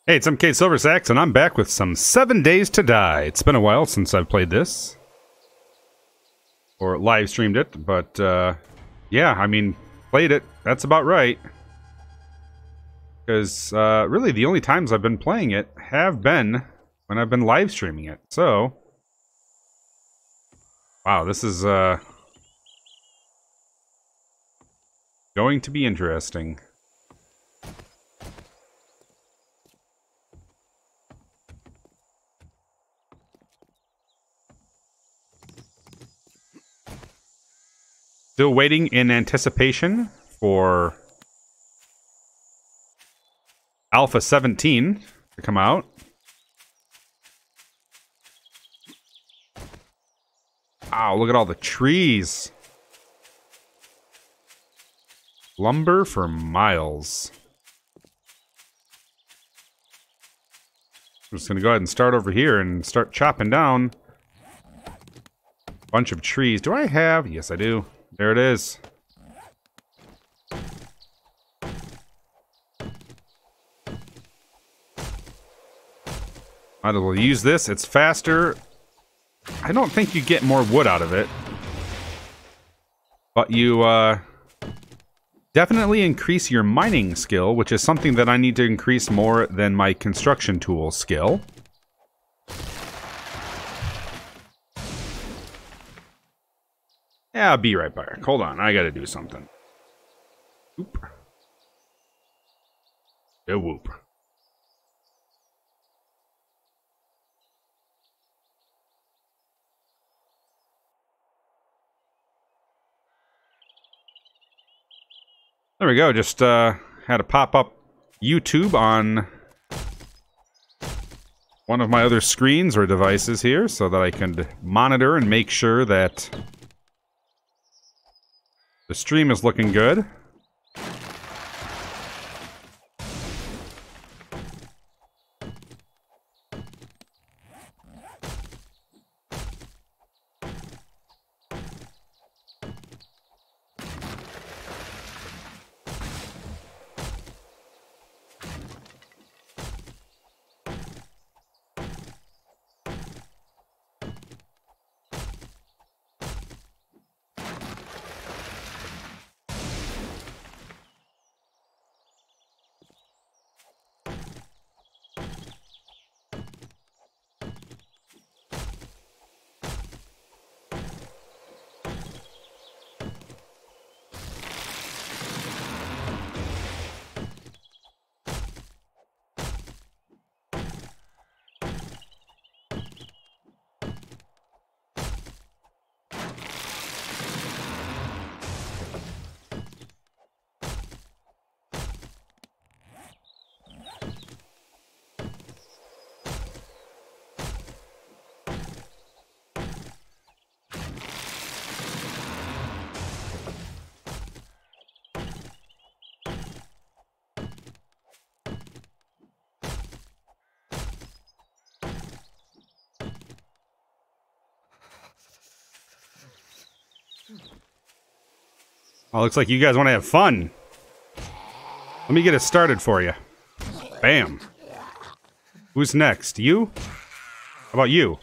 Hey, it's MKSilverSax, and I'm back with some 7 Days to Die. It's been a while since I've played this. Or live streamed it, but, yeah, I mean, played it. That's about right. Because, really, the only times I've been playing it have been when I've been live streaming it. So, wow, this is, going to be interesting. Still waiting in anticipation for Alpha 17 to come out. Wow, look at all the trees. Lumber for miles. I'm just going to go ahead and start over here and start chopping down a bunch of trees. Do I have? Yes, I do. There it is. Might as well use this. It's faster. I don't think you get more wood out of it. But you definitely increase your mining skill, which is something that I need to increase more than my construction tool skill. Yeah, I'll be right back. Hold on, I gotta do something. Oop. Yeah, whoop. There we go, just had to pop up YouTube on one of my other screens or devices here so that I can monitor and make sure that the stream is looking good. Oh, looks like you guys want to have fun. Let me get it started for you. Bam. Who's next? You? How about you?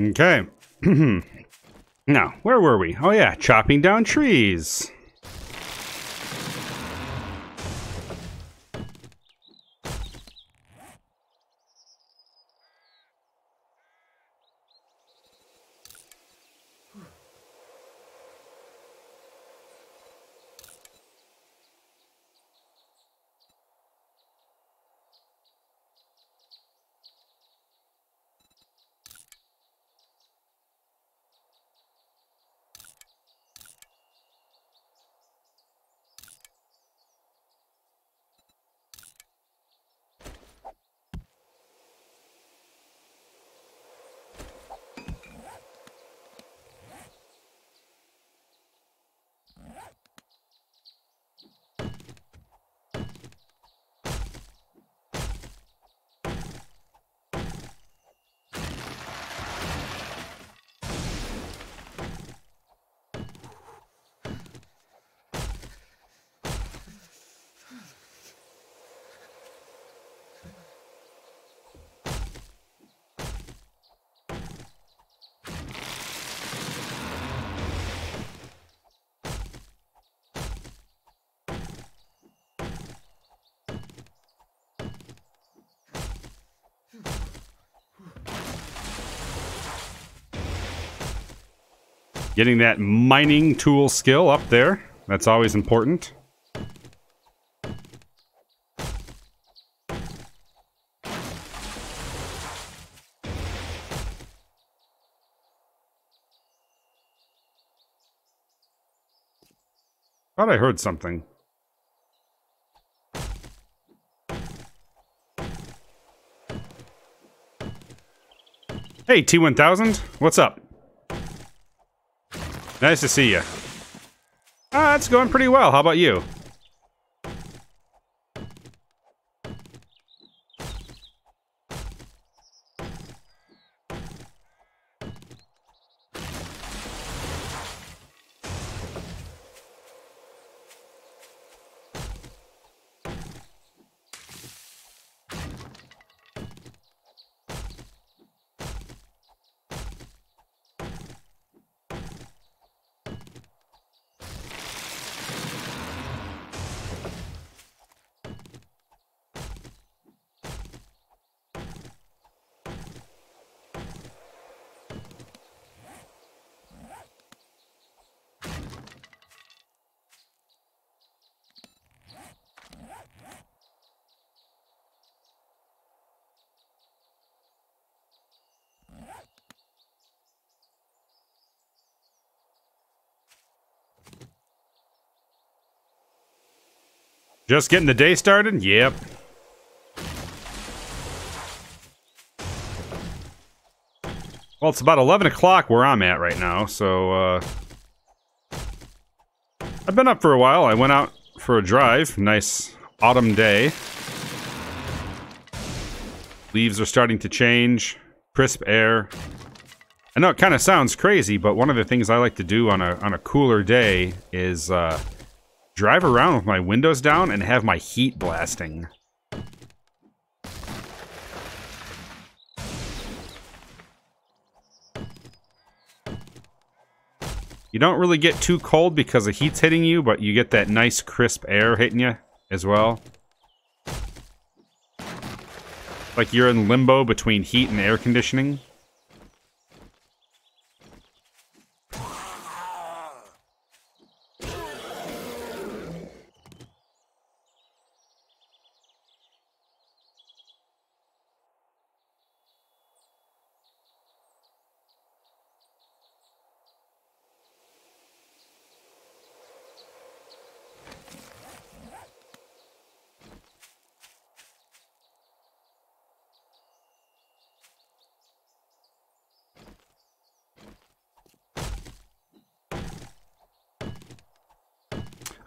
Okay. Now, where were we? Oh yeah, chopping down trees. Getting that mining tool skill up there. That's always important. Thought I heard something. Hey, T1000. What's up? Nice to see you. It's going pretty well. How about you? Just getting the day started? Yep. Well, it's about 11 o'clock where I'm at right now, so, I've been up for a while. I went out for a drive. Nice autumn day. Leaves are starting to change. Crisp air. I know it kind of sounds crazy, but one of the things I like to do on a cooler day is, drive around with my windows down and have my heat blasting. You don't really get too cold because the heat's hitting you, but you get that nice crisp air hitting you as well. Like you're in limbo between heat and air conditioning.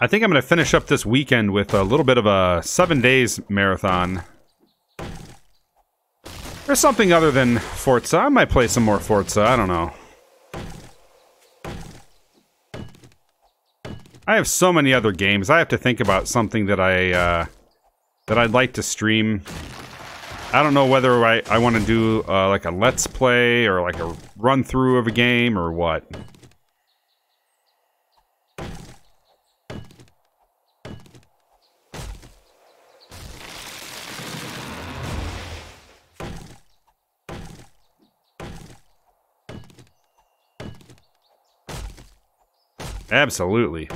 I think I'm going to finish up this weekend with a little bit of a 7 days marathon. Or something other than Forza. I might play some more Forza, I don't know. I have so many other games. I have to think about something that I'd like to stream. I don't know whether I want to do like a let's play or like a run through of a game or what. Absolutely.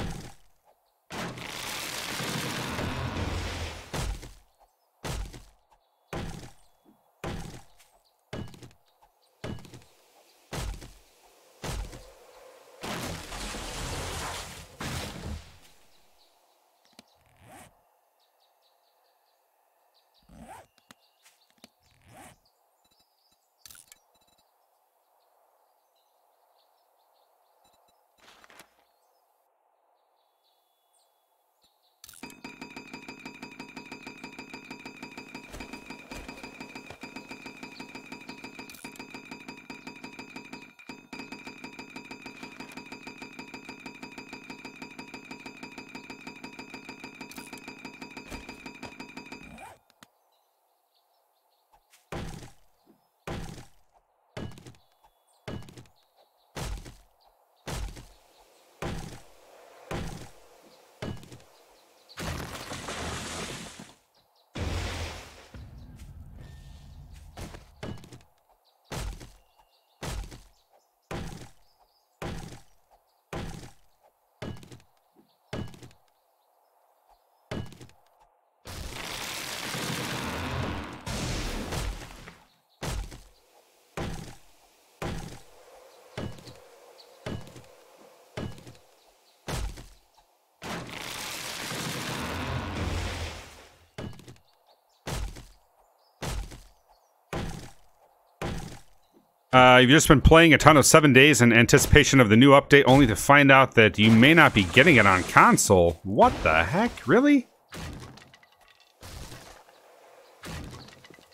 You've just been playing a ton of 7 days in anticipation of the new update, only to find out that you may not be getting it on console. What the heck? Really?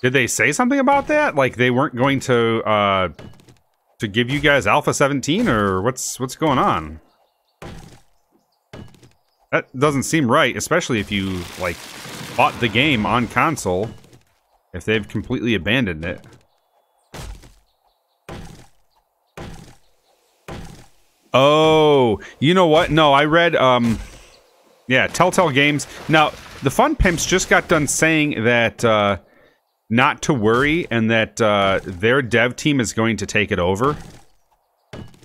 Did they say something about that? Like they weren't going to give you guys Alpha 17, or what's going on? That doesn't seem right, especially if you like bought the game on console. If they've completely abandoned it. Oh, you know what? No, I read, yeah, Telltale Games. Now, the Fun Pimps just got done saying that, not to worry, and that, their dev team is going to take it over.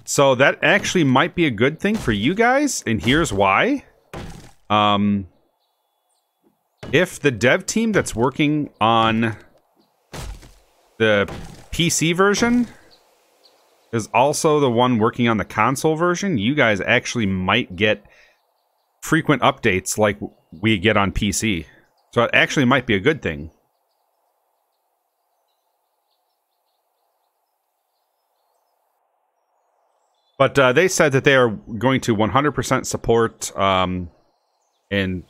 So that actually might be a good thing for you guys, and here's why. If the dev team that's working on the PC version is also the one working on the console version, you guys actually might get frequent updates like we get on PC. So it actually might be a good thing. But they said that they are going to 100% support and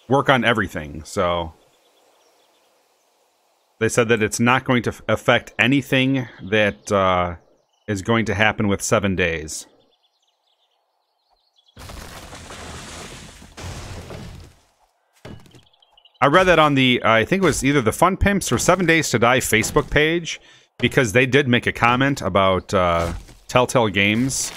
work on everything. So they said that it's not going to affect anything that is going to happen with 7 days. I read that on the, I think it was either the Fun Pimps or 7 Days to Die Facebook page, because they did make a comment about Telltale Games.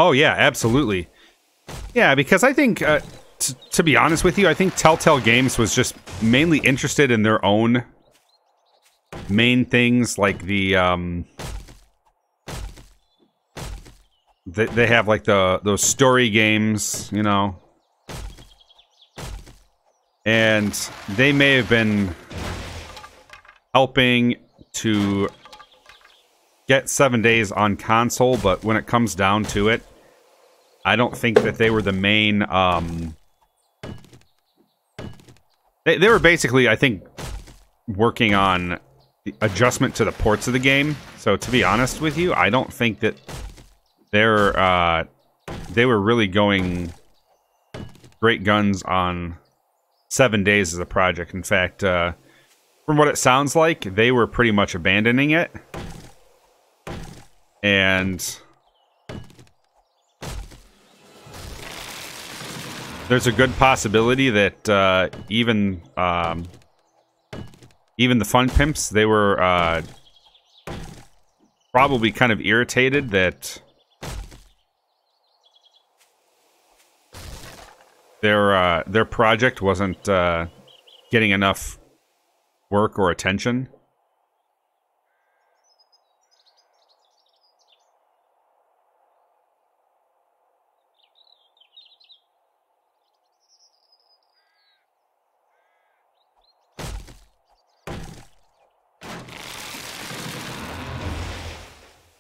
Oh, yeah, absolutely. Yeah, because I think, to be honest with you, I think Telltale Games was just mainly interested in their own main things, like the, they have, like, those story games, you know? And they may have been helping to get 7 days on console, but when it comes down to it, I don't think that they were the main, they were basically, I think, working on the adjustment to the ports of the game. So to be honest with you, I don't think that they're they were really going great guns on 7 days as a project. In fact, from what it sounds like, they were pretty much abandoning it. And there's a good possibility that even the fun pimps, they were probably kind of irritated that their project wasn't getting enough work or attention.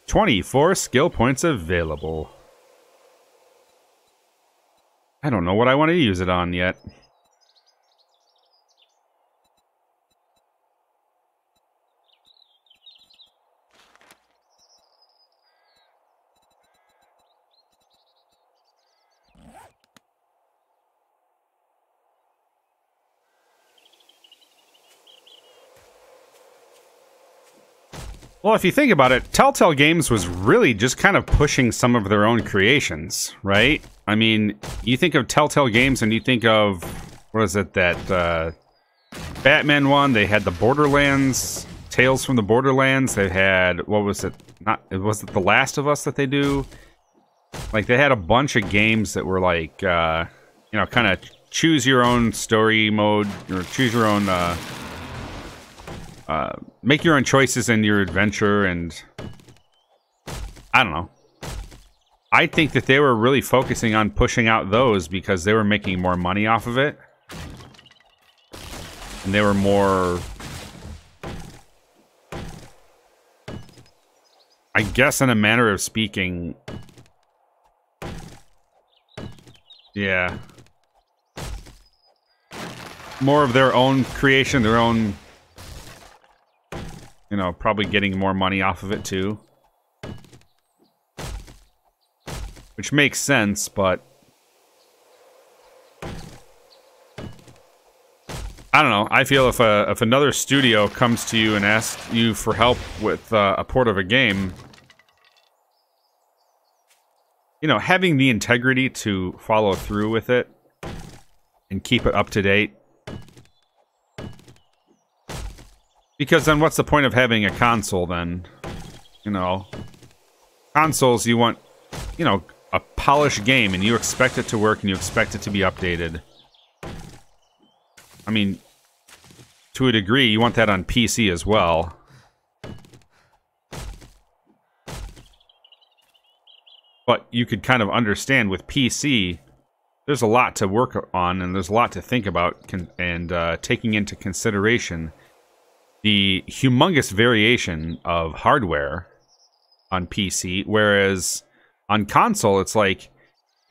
"24 skill points available." I don't know what I want to use it on yet. Well, if you think about it, Telltale Games was really just kind of pushing some of their own creations, right? I mean, you think of Telltale Games and you think of, what is it, that Batman one? They had the Borderlands, Tales from the Borderlands. They had, what was it? Was it The Last of Us that they do? Like, they had a bunch of games that were like, you know, kind of choose your own story mode, or choose your own, make your own choices in your adventure, and I don't know. I think that they were really focusing on pushing out those because they were making more money off of it. And they were more, I guess, in a manner of speaking, yeah, more of their own creation, their own, you know, probably getting more money off of it too. Which makes sense, but I don't know. I feel if another studio comes to you and asks you for help with a port of a game, you know, having the integrity to follow through with it and keep it up to date. Because then what's the point of having a console then? You know, consoles, you want, you know, a polished game, and you expect it to work, and you expect it to be updated. I mean, to a degree, you want that on PC as well. But you could kind of understand with PC, there's a lot to work on, and there's a lot to think about, and taking into consideration the humongous variation of hardware on PC, whereas on console, it's like,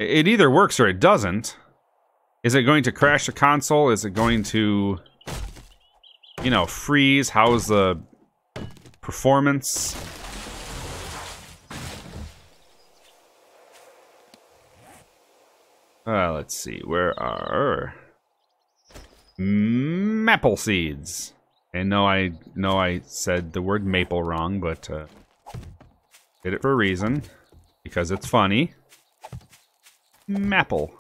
it either works or it doesn't. Is it going to crash the console? Is it going to, you know, freeze? How's the performance? Let's see, where are maple seeds? And no, I said the word maple wrong, but did it for a reason. Because it's funny. Maple.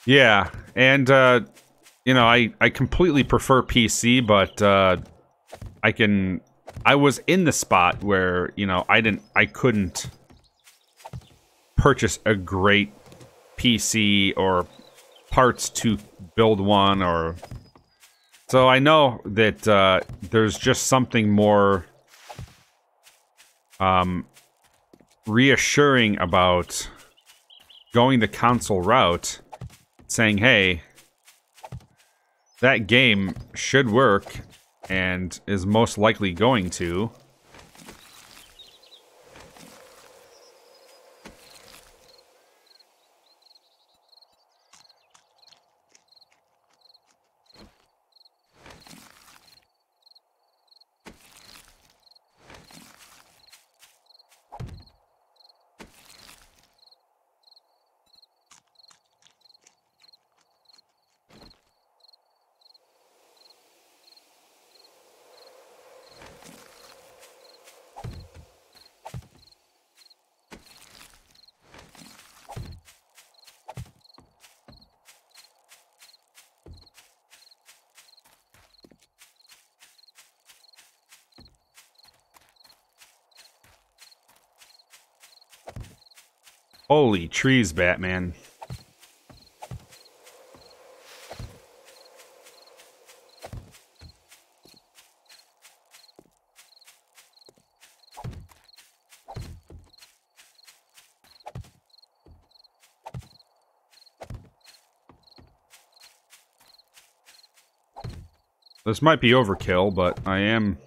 Yeah, and you know, I completely prefer PC, but I was in the spot where, you know, I couldn't purchase a great PC or parts to build one, or so I know that there's just something more reassuring about going the console route, saying, hey, that game should work and is most likely going to. Holy trees, Batman. This might be overkill, but I am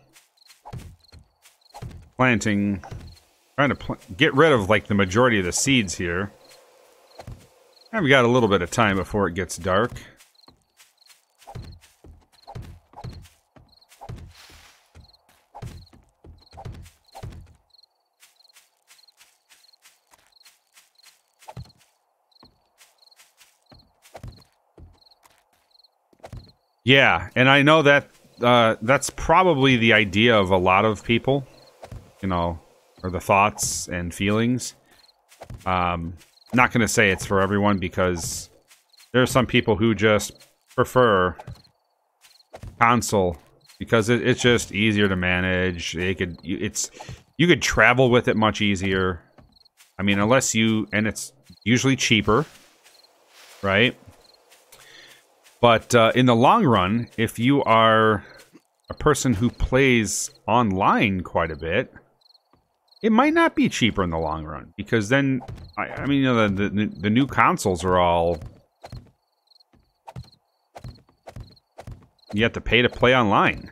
planting, trying to get rid of like the majority of the seeds here. I've got a little bit of time before it gets dark. Yeah, and I know that that's probably the idea of a lot of people, you know, or the thoughts and feelings. Not going to say it's for everyone because there are some people who just prefer console because it's just easier to manage. You could travel with it much easier. I mean, and it's usually cheaper, right? But in the long run, if you are a person who plays online quite a bit, it might not be cheaper in the long run. Because then, I mean, you know, the new consoles are all... You have to pay to play online.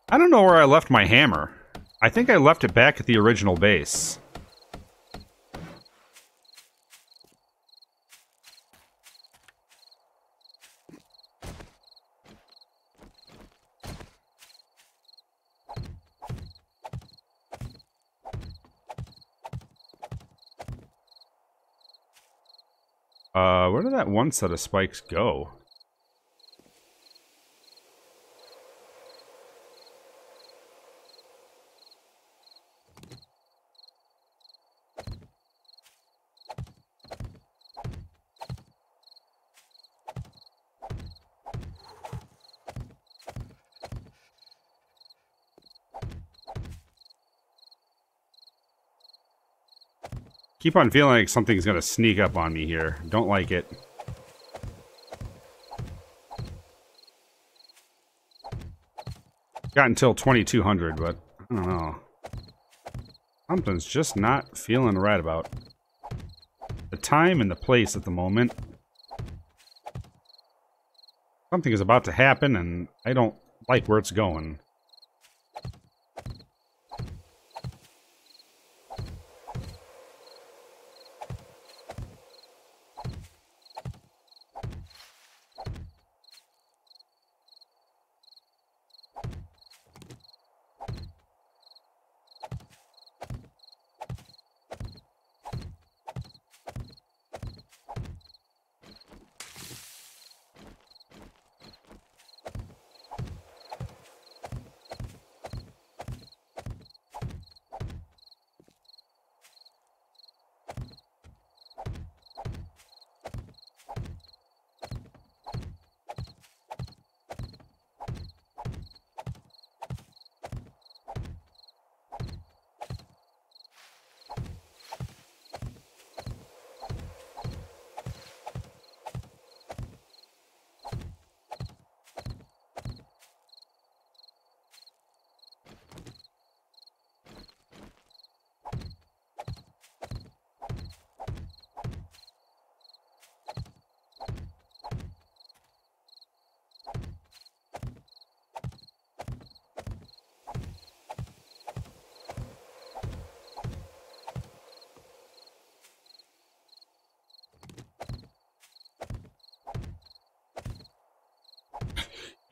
I don't know where I left my hammer. I think I left it back at the original base. Where did that one set of spikes go? Keep on feeling like something's gonna sneak up on me here. Don't like it. Got until 2200, but I don't know. Something's just not feeling right about the time and the place at the moment. Something is about to happen, and I don't like where it's going.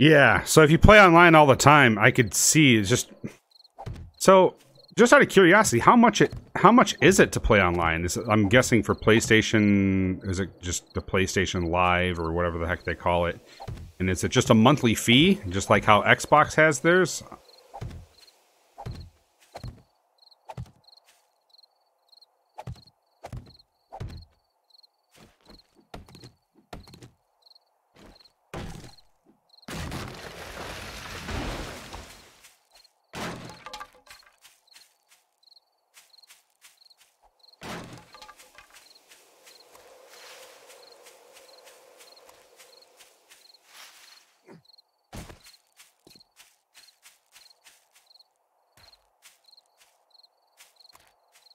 Yeah, so if you play online all the time, I could see it's just... So, just out of curiosity, how much is it to play online? I'm guessing for PlayStation, is it just the PlayStation Live or whatever the heck they call it? And is it just a monthly fee, just like how Xbox has theirs?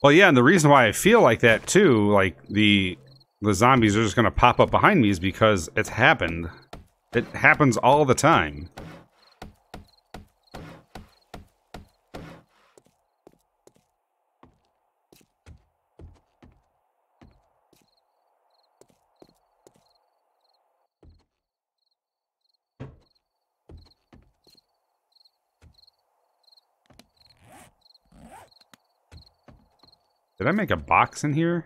Well, yeah, and the reason why I feel like that too, like the zombies are just gonna pop up behind me, is because it's happened. It happens all the time. Did I make a box in here?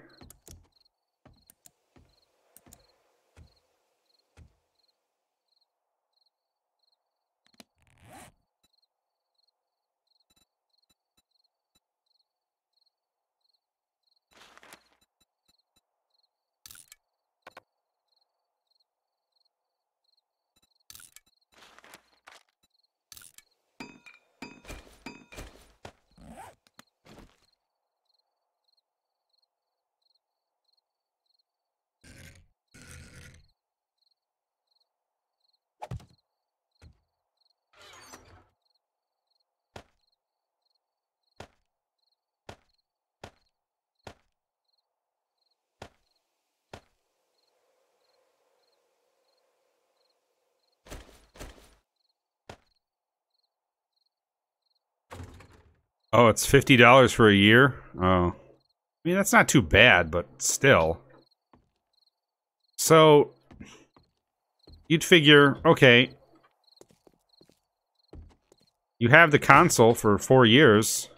Oh, it's $50 for a year? Oh. I mean, that's not too bad, but still. So, you'd figure, okay, you have the console for 4 years.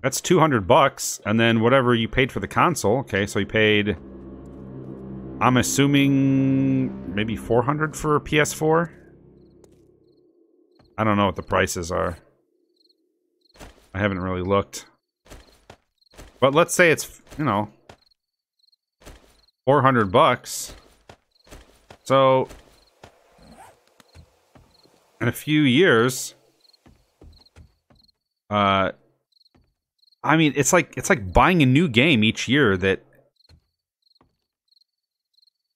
That's $200, and then whatever you paid for the console. Okay, so you paid, I'm assuming, maybe $400 for a PS4? I don't know what the prices are. I haven't really looked. But let's say it's, you know, $400. So, in a few years, I mean, it's like buying a new game each year that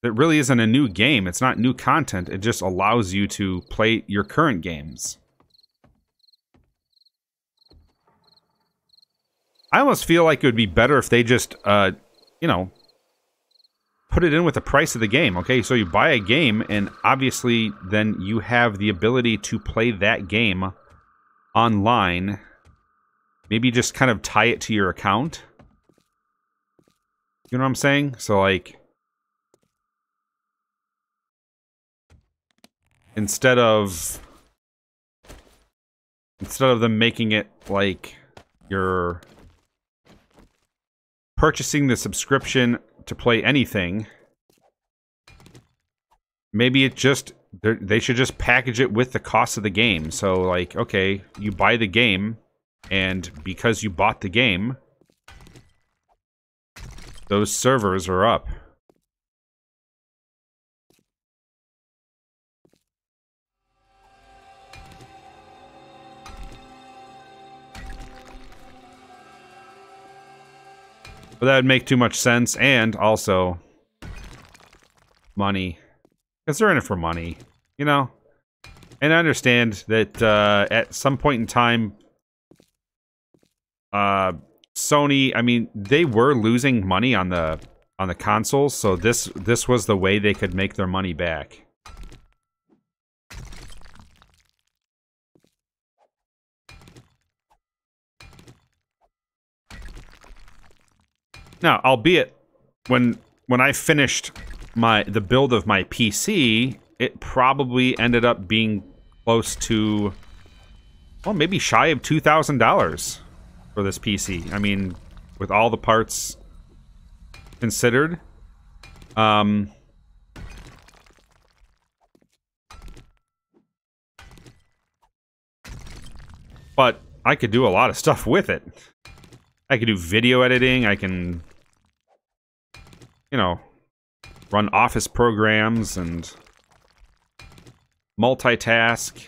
really isn't a new game. It's not new content. It just allows you to play your current games. I almost feel like it would be better if they just, you know, put it in with the price of the game. Okay, so you buy a game, and obviously then you have the ability to play that game online. Maybe just kind of tie it to your account. You know what I'm saying? So, like, instead of them making it like you're purchasing the subscription to play anything, maybe it just, they should just package it with the cost of the game. So, like, okay, you buy the game, and because you bought the game, those servers are up. But that would make too much sense, and also money. Because they're in it for money, you know? And I understand that at some point in time, Sony, I mean, they were losing money on the consoles, so this was the way they could make their money back. Now, albeit when I finished the build of my PC, it probably ended up being close to, well, maybe shy of $2,000 for this PC. I mean, with all the parts considered. But I could do a lot of stuff with it. I could do video editing. I can, you know, run office programs and multitask.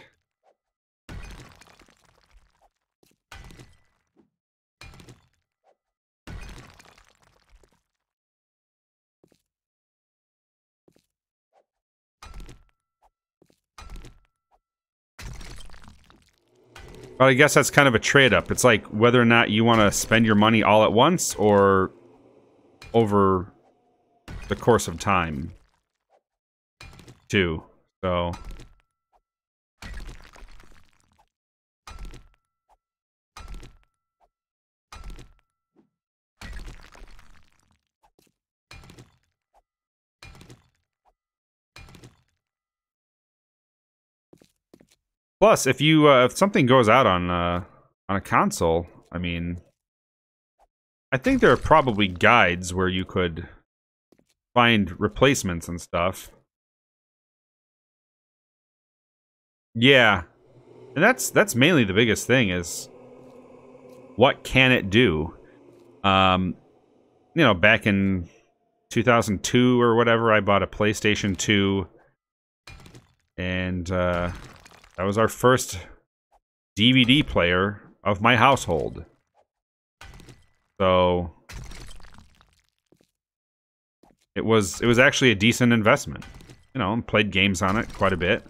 But I guess that's kind of a trade-up. It's like whether or not you want to spend your money all at once or over the course of time, too. So plus, if something goes out on a console, I mean, I think there are probably guides where you could find replacements and stuff. Yeah, and that's mainly the biggest thing is what can it do? You know, back in 2002 or whatever, I bought a PlayStation 2, and that was our first DVD player of my household. So it was actually a decent investment. You know, played games on it quite a bit.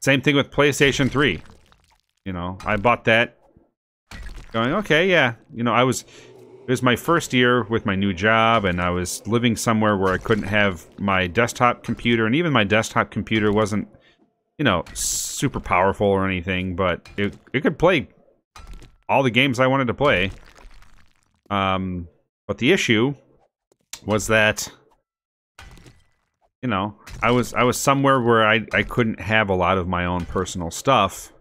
Same thing with PlayStation 3. You know, I bought that going, okay, yeah. You know, it was my first year with my new job, and I was living somewhere where I couldn't have my desktop computer, and even my desktop computer wasn't, you know, super powerful or anything, but it could play all the games I wanted to play. But the issue was that, you know, I was somewhere where I couldn't have a lot of my own personal stuff.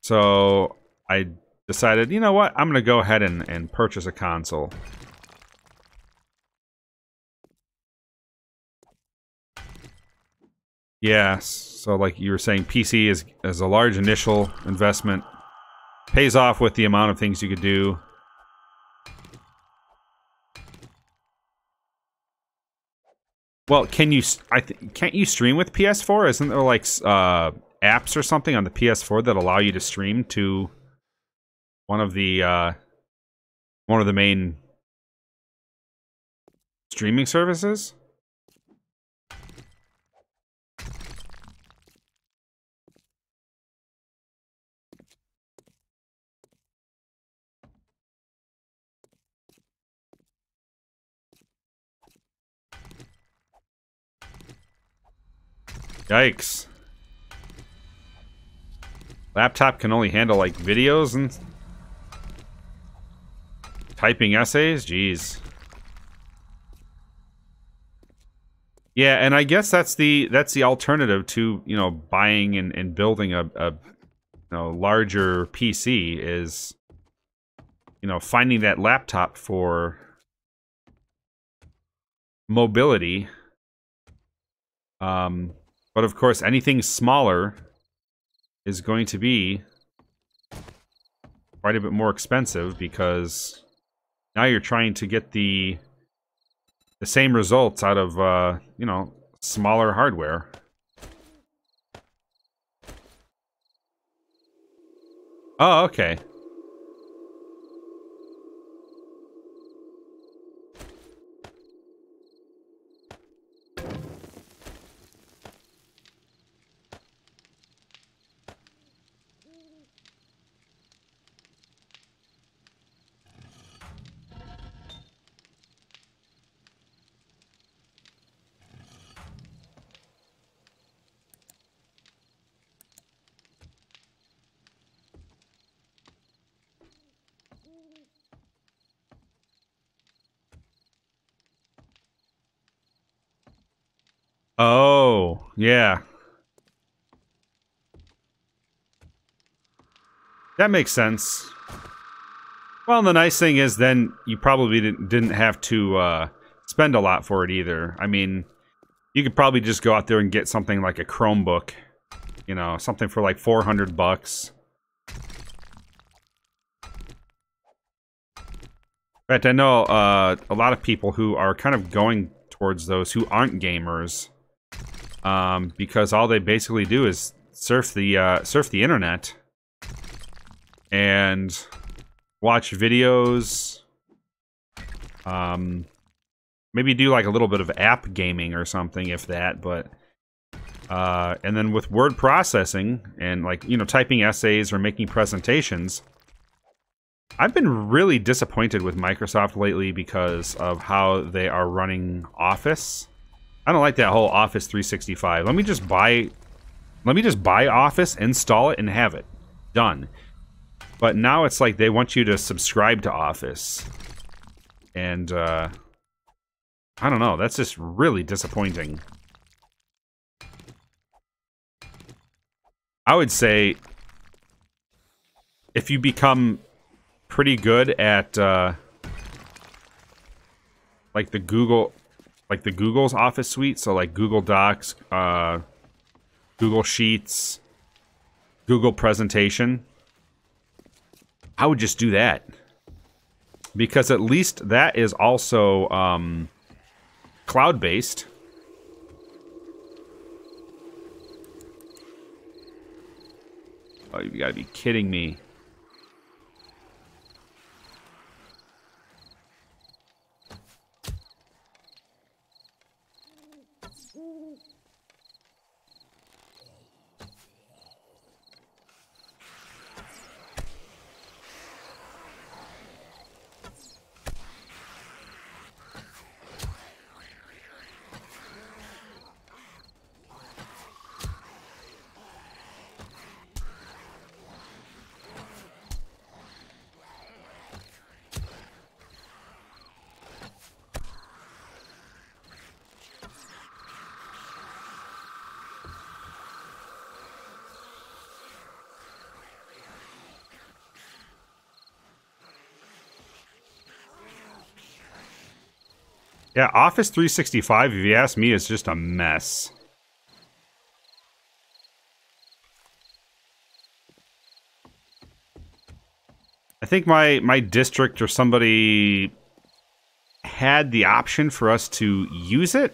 So I decided, you know what, I'm gonna go ahead and purchase a console. Yeah, so like you were saying, PC is a large initial investment. Pays off with the amount of things you could do. Well, can't you stream with PS4? Isn't there like apps or something on the PS4 that allow you to stream to one of the main streaming services? Yikes. Laptop can only handle like videos and typing essays? Jeez. Yeah, and I guess that's the alternative to, you know, buying and building a you know, larger PC is, you know, finding that laptop for mobility. But of course, anything smaller is going to be quite a bit more expensive because now you're trying to get the same results out of, you know, smaller hardware. Oh, okay. Yeah. That makes sense. Well, the nice thing is then you probably didn't have to spend a lot for it either. I mean, you could probably just go out there and get something like a Chromebook. You know, something for like $400. In fact, I know a lot of people who are kind of going towards those who aren't gamers, because all they basically do is surf the internet and watch videos. Maybe do like a little bit of app gaming or something, if that. But and then with word processing and like typing essays or making presentations. I've been really disappointed with Microsoft lately because of how they are running Office. I don't like that whole Office 365. Let me just buy Office, install it, and have it. Done. But now it's like they want you to subscribe to Office. And, I don't know. That's just really disappointing. I would say if you become pretty good at like the Google's Office suite, so like Google Docs, Google Sheets, Google Presentation, I would just do that, because at least that is also cloud-based. Oh, you gotta be kidding me. Yeah, Office 365, if you ask me, is just a mess. I think my district or somebody had the option for us to use it.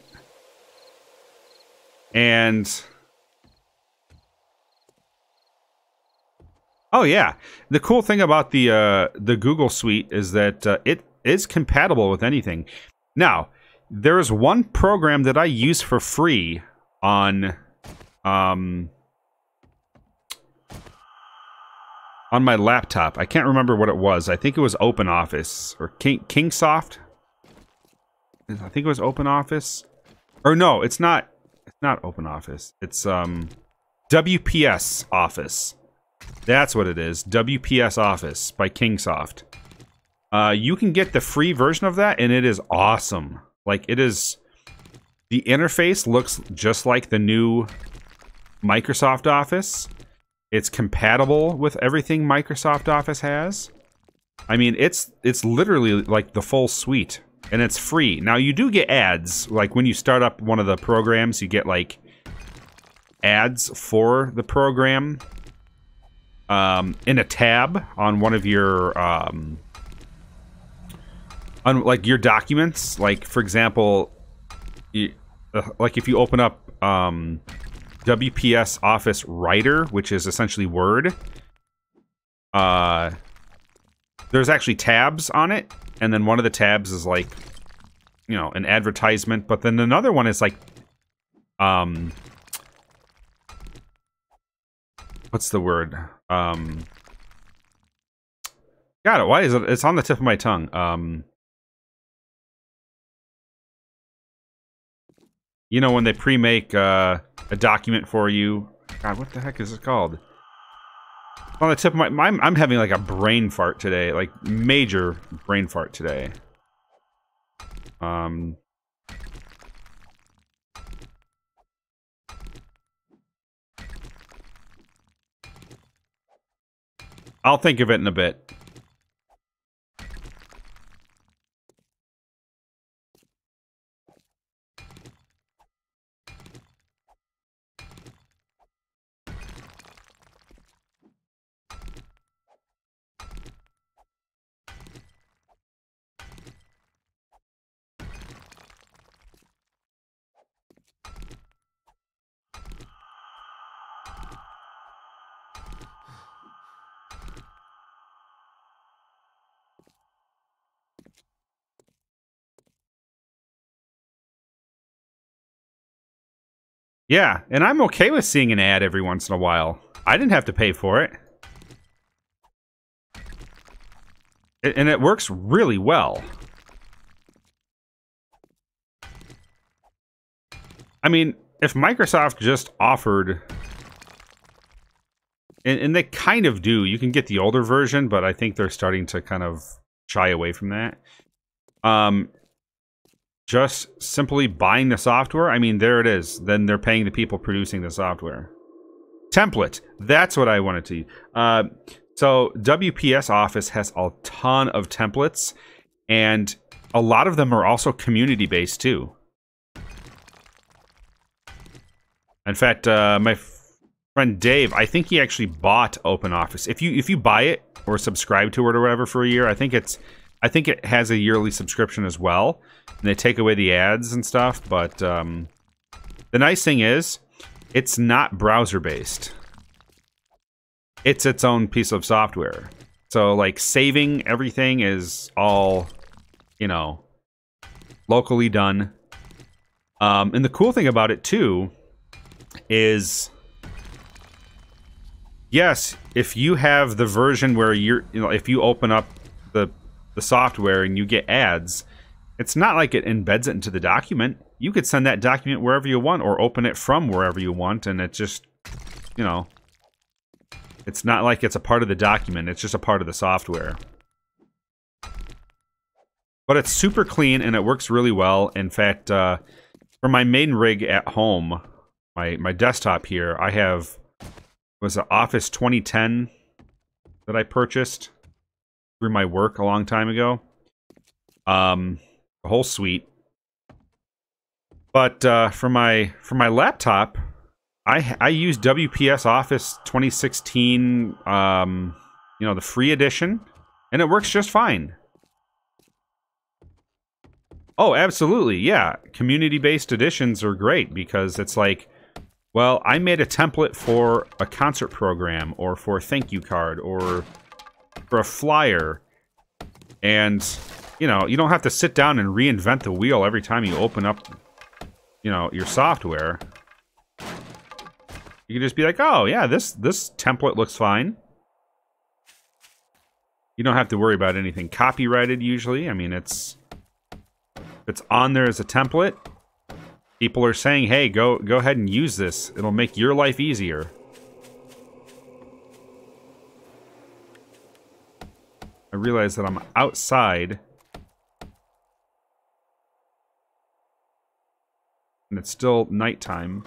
And oh yeah, the cool thing about the Google Suite is that it is compatible with anything. Now, there is one program that I use for free on my laptop. I can't remember what it was. I think it was OpenOffice or Kingsoft. I think it was OpenOffice. Or no, it's not. It's not OpenOffice. It's WPS Office. That's what it is. WPS Office by Kingsoft. You can get the free version of that, and it is awesome. Like, it is... The interface looks just like the new Microsoft Office. It's compatible with everything Microsoft Office has. I mean, it's literally like the full suite, and it's free. Now, you do get ads. Like, when you start up one of the programs, you get, like, ads for the program in a tab on one of your... on like your documents, like for example, like if you open up WPS Office Writer, which is essentially Word, there's actually tabs on it, and then one of the tabs is like, an advertisement, but then another one is like, what's the word? God, why is it? It's on the tip of my tongue. When they pre-make a document for you. God, what the heck is it called? On the tip of my... I'm having like a brain fart today. Like, major brain fart today. I'll think of it in a bit. Yeah, and I'm okay with seeing an ad every once in a while. I didn't have to pay for it. And it works really well. I mean, if Microsoft just offered... And they kind of do. You can get the older version, but I think they're starting to kind of shy away from that. Just simply buying the software, I mean, there it is. Then they're paying the people producing the software. Template. That's what I wanted to. So WPS Office has a ton of templates, and a lot of them are also community-based too. In fact, my friend Dave, I think he actually bought OpenOffice. If you buy it or subscribe to it or whatever for a year, I think it has a yearly subscription as well. And they take away the ads and stuff, but the nice thing is, it's not browser-based. It's its own piece of software. So, like, saving everything is all, you know, locally done. And the cool thing about it, too, is... Yes, if you have the version where if you open up the software and you get ads, it's not like it embeds it into the document. You could send that document wherever you want or open it from wherever you want, and it just, you know, it's not like it's a part of the document. It's just a part of the software. But it's super clean and it works really well. In fact, for my main rig at home, my desktop here, I have was an Office 2010 that I purchased through my work a long time ago. The whole suite. But for my laptop, I use WPS Office 2016, you know, the free edition, and it works just fine. Oh, absolutely, yeah. Community-based editions are great because it's like, well, I made a template for a concert program, or for a thank you card, or for a flyer. And, you know, you don't have to sit down and reinvent the wheel every time you open up, you know, your software. You can just be like, oh, yeah, this template looks fine. You don't have to worry about anything copyrighted, usually. I mean, it's on there as a template. People are saying, hey, go ahead and use this. It'll make your life easier. I realize that I'm outside. And it's still nighttime.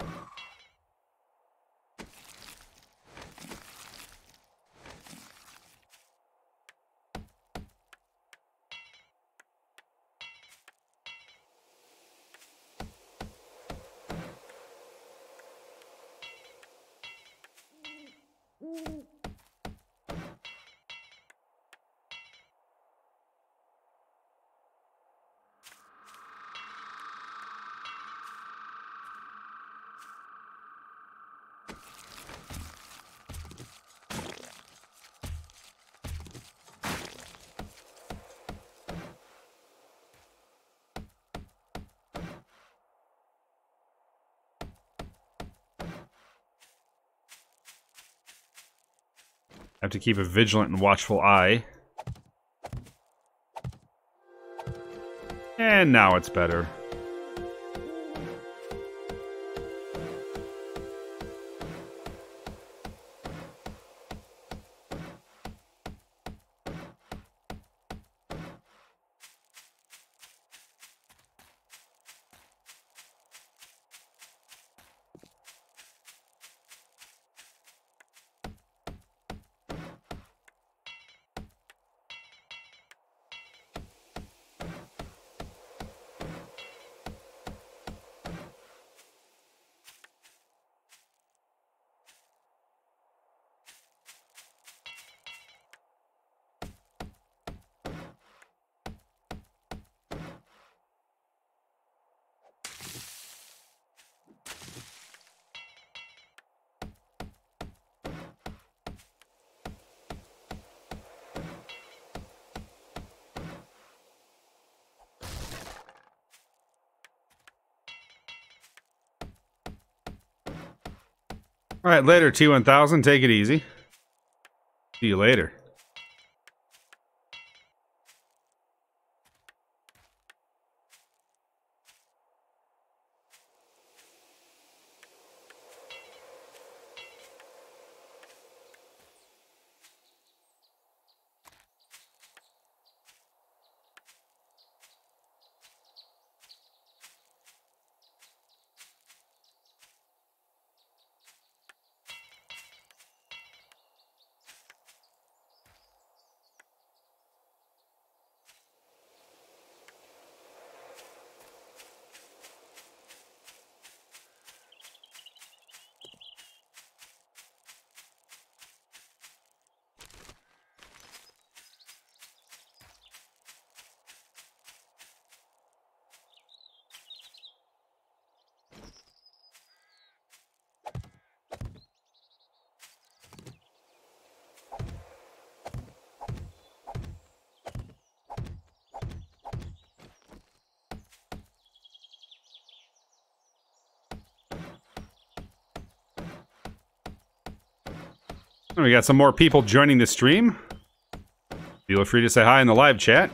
I have to keep a vigilant and watchful eye. And now it's better. All right, later, T1000. Take it easy. See you later. We got some more people joining the stream. Feel free to say hi in the live chat.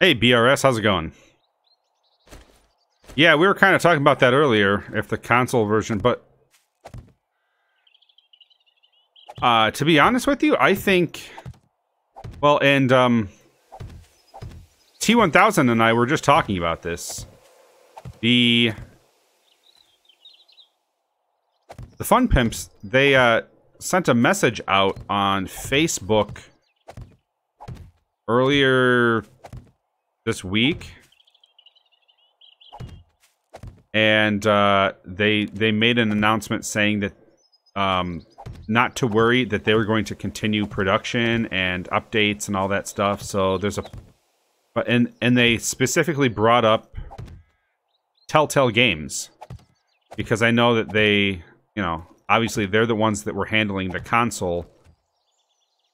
Hey, BRS, how's it going? Yeah, we were kind of talking about that earlier, if the console version, but... to be honest with you, I think... Well, and, T1000 and I were just talking about this. The Fun Pimps, they, sent a message out on Facebook earlier this week, and they made an announcement saying that not to worry, that they were going to continue production and updates and all that stuff. So there's and they specifically brought up Telltale Games, because I know that they, you know, obviously they're the ones that were handling the console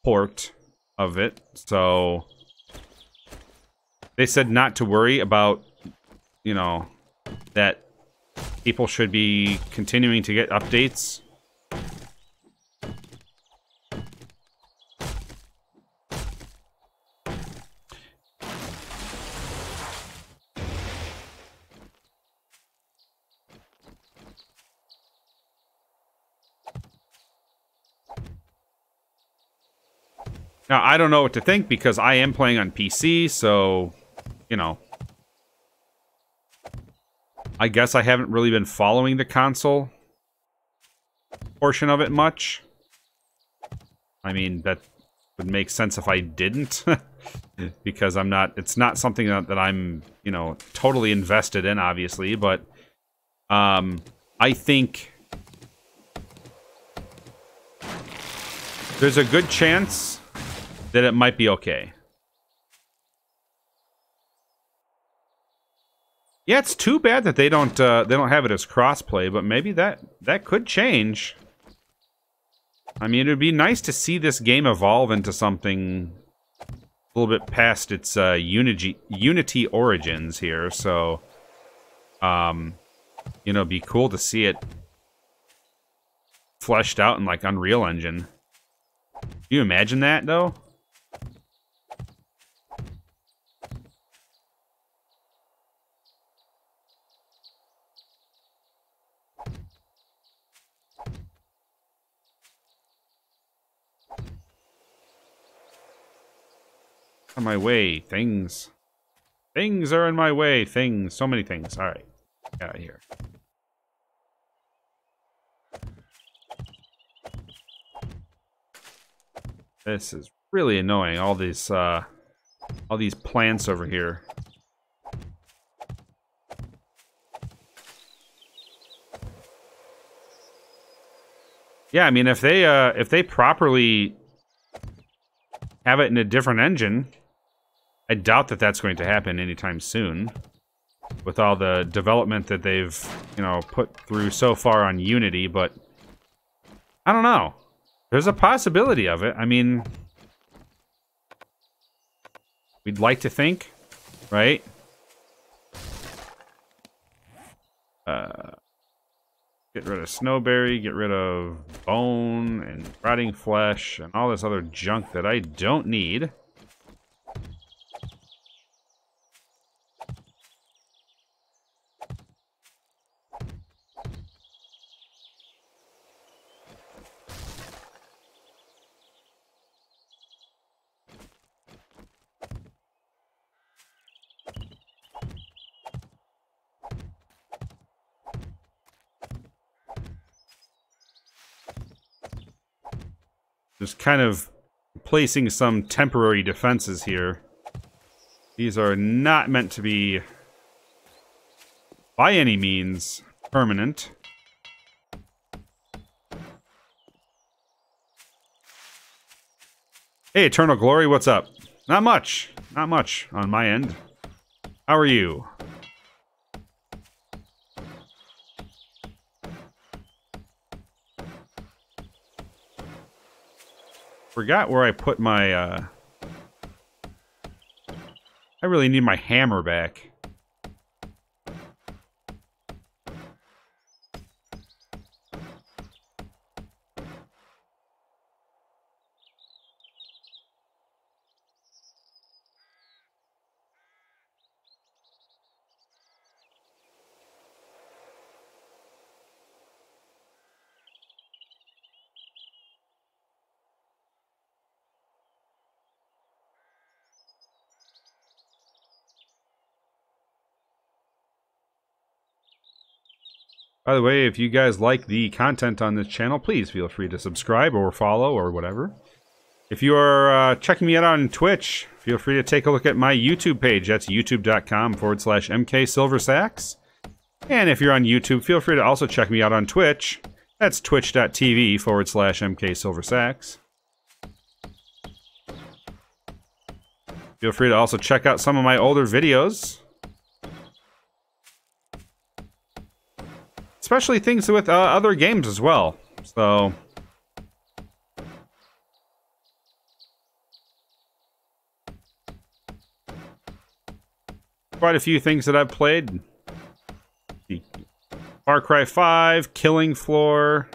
port of it, so they said not to worry about, you know, that people should be continuing to get updates. Now, I don't know what to think, because I am playing on PC, so, you know, I guess I haven't really been following the console portion of it much. I mean, that would make sense if I didn't, because I'm not, it's not something that I'm, you know, totally invested in, obviously, but I think there's a good chance that it might be okay. Yeah, it's too bad that they don't have it as crossplay, but maybe that could change. I mean, it'd be nice to see this game evolve into something a little bit past its Unity origins here. So, you know, it'd be cool to see it fleshed out in like Unreal Engine. Can you imagine that though? On my way, things. Things are in my way, things. So many things. Alright. Get out of here. This is Really annoying, all these plants over here. Yeah, I mean, if they properly have it in a different engine, I doubt that that's going to happen anytime soon. With all the development that they've, you know, put through so far on Unity, but I don't know. There's a possibility of it. I mean, we'd like to think, right? Get rid of Snowberry, get rid of Bone and Rotting Flesh and all this other junk that I don't need. Just kind of placing some temporary defenses here. These are not meant to be, by any means, permanent. Hey, Eternal Glory, what's up? Not much. Not much on my end. How are you? Forgot where I put my, I really need my hammer back. By the way, if you guys like the content on this channel, please feel free to subscribe or follow or whatever. If you are checking me out on Twitch, feel free to take a look at my YouTube page. That's youtube.com/MKSilverSax. And if you're on YouTube, feel free to also check me out on Twitch. That's twitch.tv/MKSilverSax. Feel free to also check out some of my older videos. Especially things with other games as well. So, quite a few things that I've played. Far Cry 5, Killing Floor,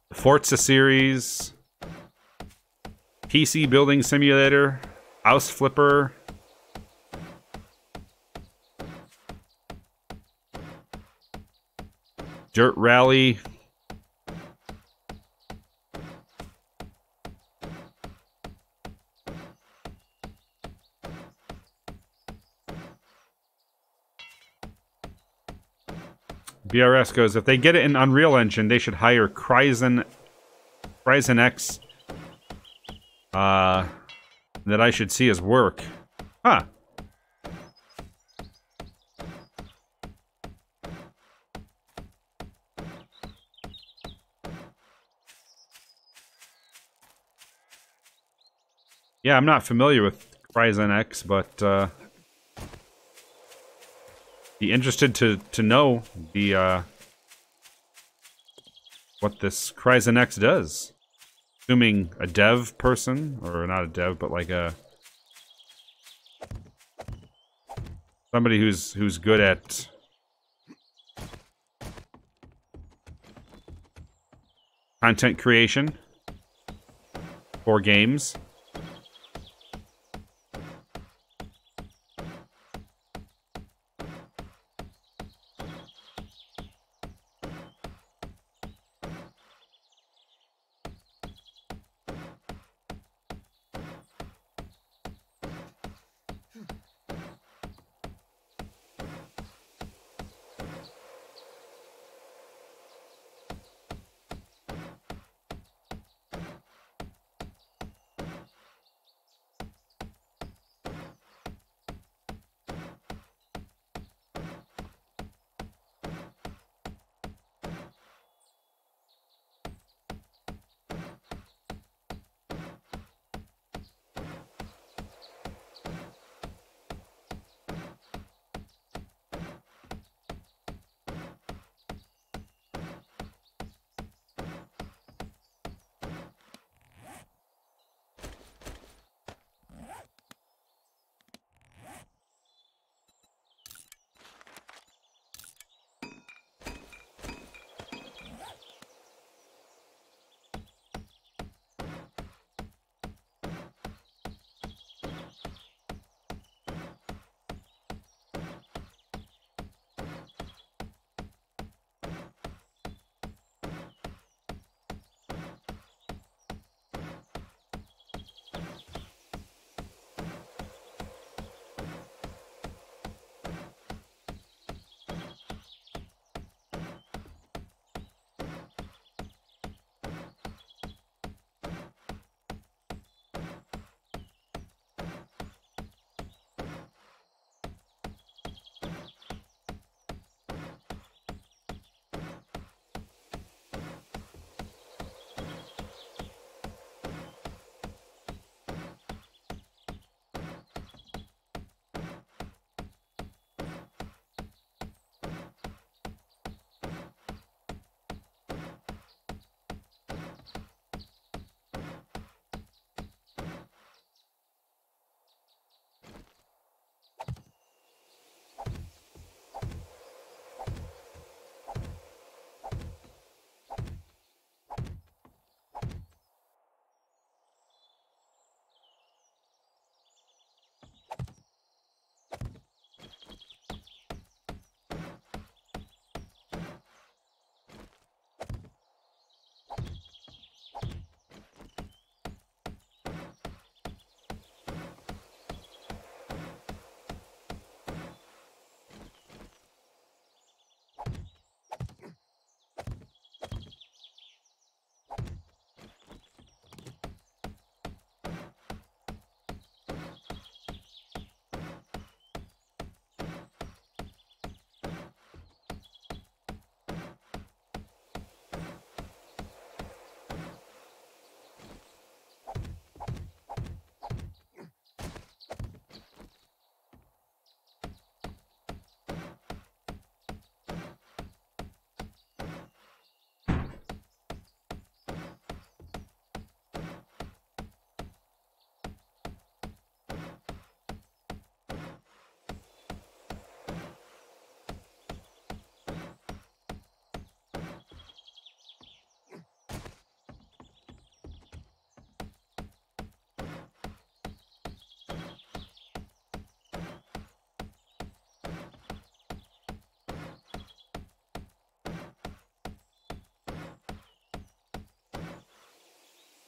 the Forza series, PC Building Simulator, House Flipper. Dirt Rally. BRS goes, if they get it in Unreal Engine, they should hire Kryzen X that I should see his work. Huh. Yeah, I'm not familiar with Kryzen X, but be interested to know the what this Kryzen X does. Assuming a dev person, or not a dev, but like a somebody who's good at content creation for games.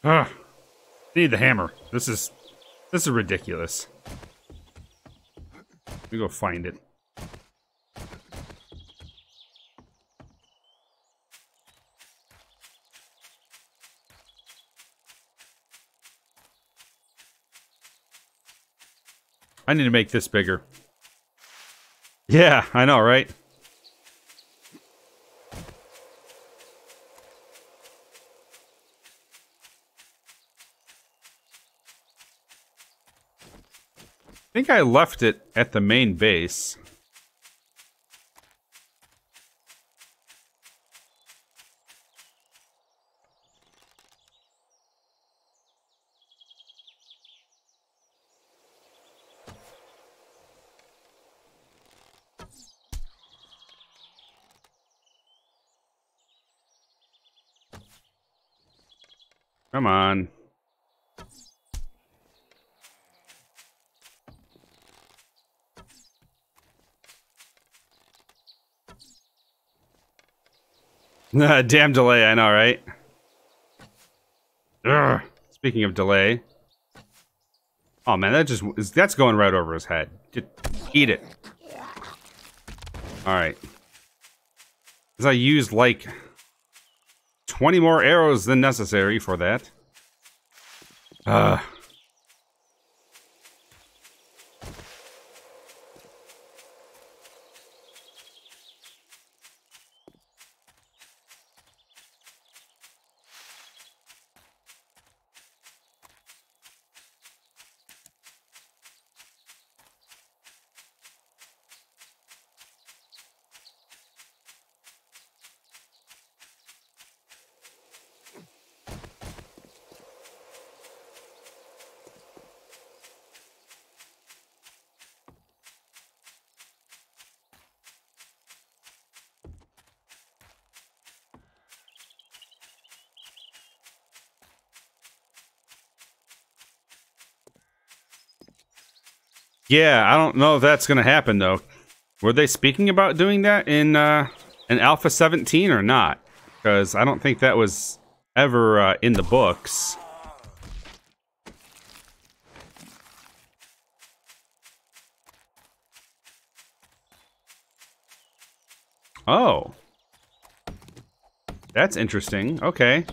Ugh. I need the hammer. This is ridiculous. Let me go find it. I need to make this bigger. Yeah, I know, right? I think I left it at the main base. Come on. Damn delay, I know, right? Ugh. Speaking of delay. Oh man, that's going right over his head. Just eat it. Alright. Because I used like 20 more arrows than necessary for that. Yeah, I don't know if that's going to happen, though. Were they speaking about doing that in Alpha 17 or not? Because I don't think that was ever in the books. Oh. That's interesting. Okay.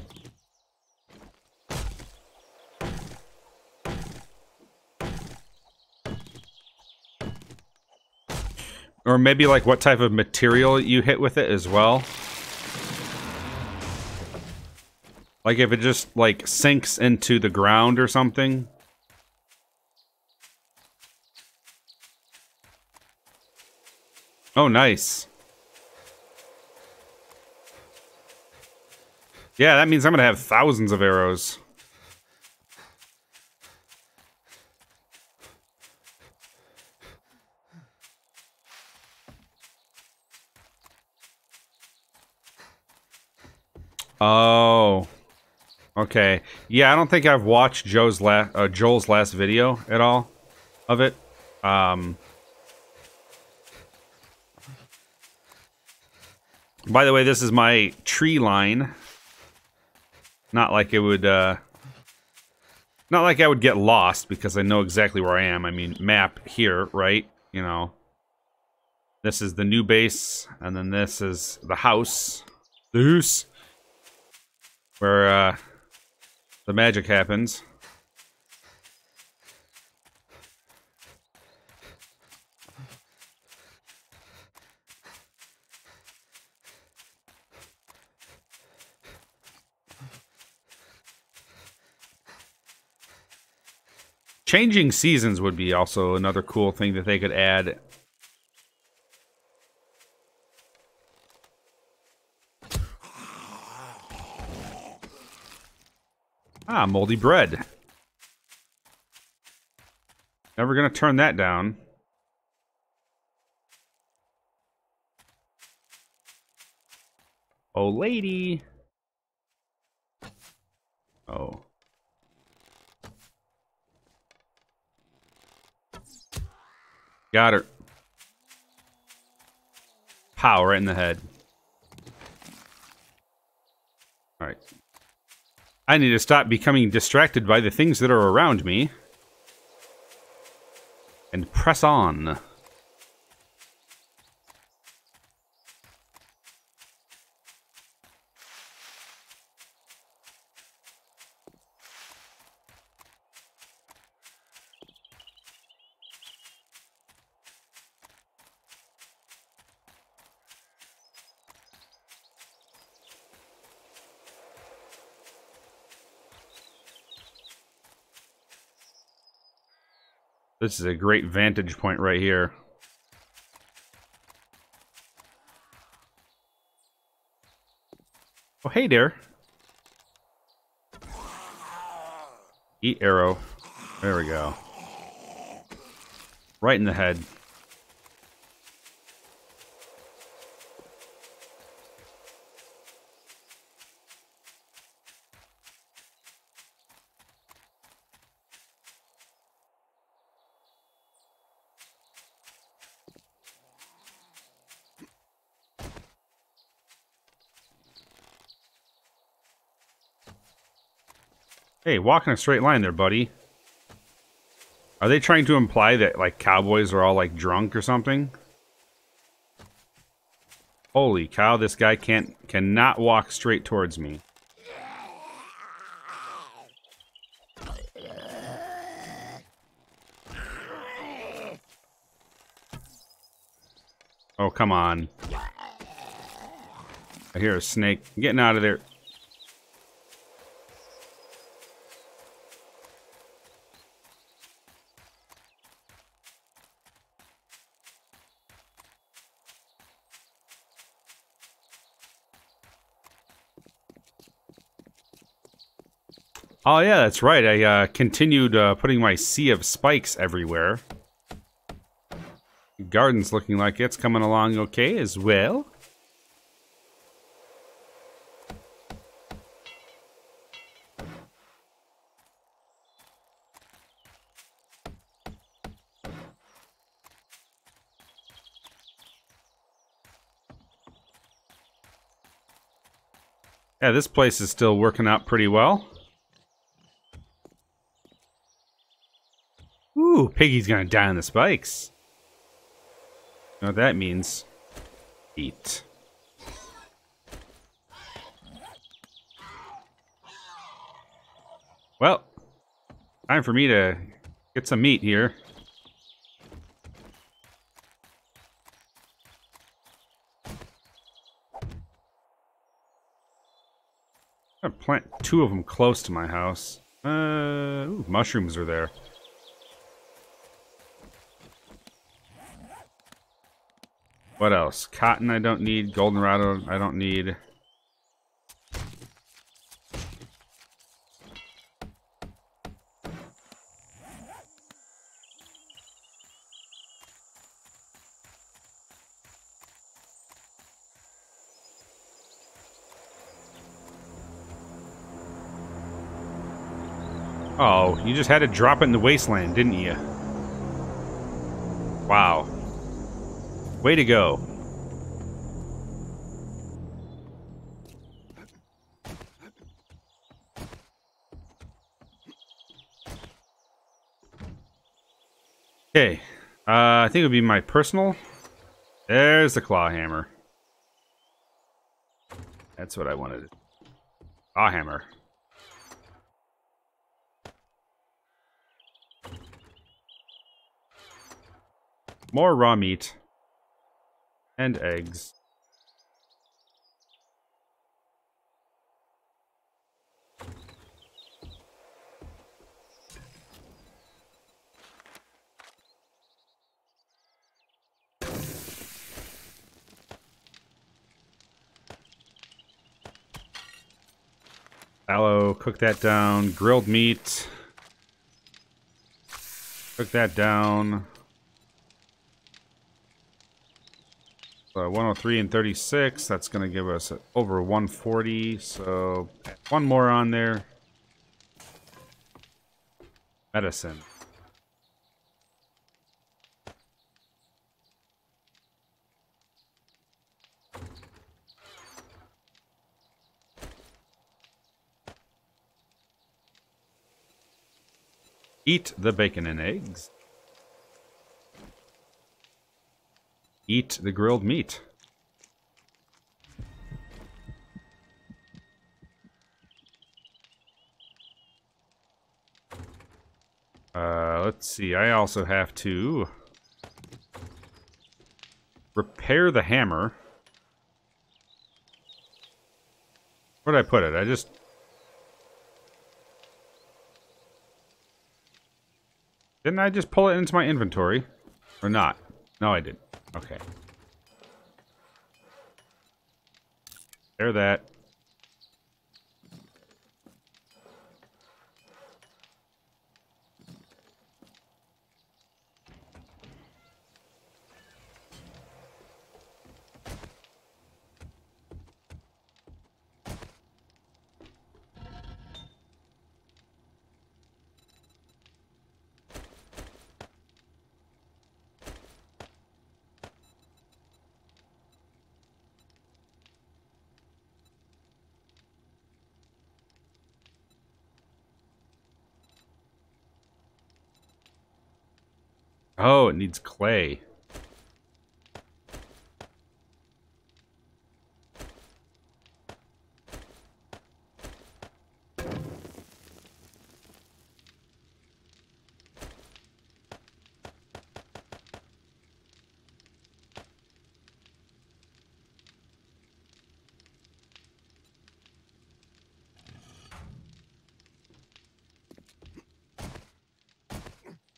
Or maybe like what type of material you hit with it as well. Like if it just like sinks into the ground or something. Oh, nice. Yeah, that means I'm gonna have thousands of arrows. Oh. Okay. Yeah, I don't think I've watched Joel's last video at all of it. By the way, this is my tree line. Not like it would, not like I would get lost because I know exactly where I am. I mean, map here, right? You know. This is the new base, and then this is the house. The house. Where, the magic happens. Changing seasons would be also another cool thing that they could add. Ah, moldy bread. Never gonna turn that down. Oh, lady. Oh. Got her. Pow, right in the head. Alright. I need to stop becoming distracted by the things that are around me. And press on. This is a great vantage point right here. Oh, hey there. Eat arrow. There we go. Right in the head. Hey, walk in a straight line there, buddy. Are they trying to imply that, like, cowboys are all, like, drunk or something? Holy cow, this guy cannot walk straight towards me. Oh, come on. I hear a snake. I'm getting out of there. Oh yeah, that's right. I continued putting my sea of spikes everywhere. Garden's looking like it's coming along okay as well. Yeah, this place is still working out pretty well. Ooh, Piggy's gonna die on the spikes. You know what that means? Eat. Well, time for me to get some meat here. I'm gonna plant 2 of them close to my house. Ooh, mushrooms are there. What else? Cotton I don't need. Goldenrod I don't need. Oh, you just had to drop it in the wasteland, didn't you? Wow. Way to go. Okay. I think it would be my personal. There's the claw hammer. That's what I wanted. Claw hammer. More raw meat. And eggs. Tallow, cook that down. Grilled meat. Cook that down. 103 and 36. That's going to give us over 140. So, one more on there. Medicine. Eat the bacon and eggs. Eat the grilled meat. Let's see. I also have to repair the hammer. Where did I put it? Didn't I just pull it into my inventory? Or not? No, I didn't. Okay. There that. Oh, it needs clay.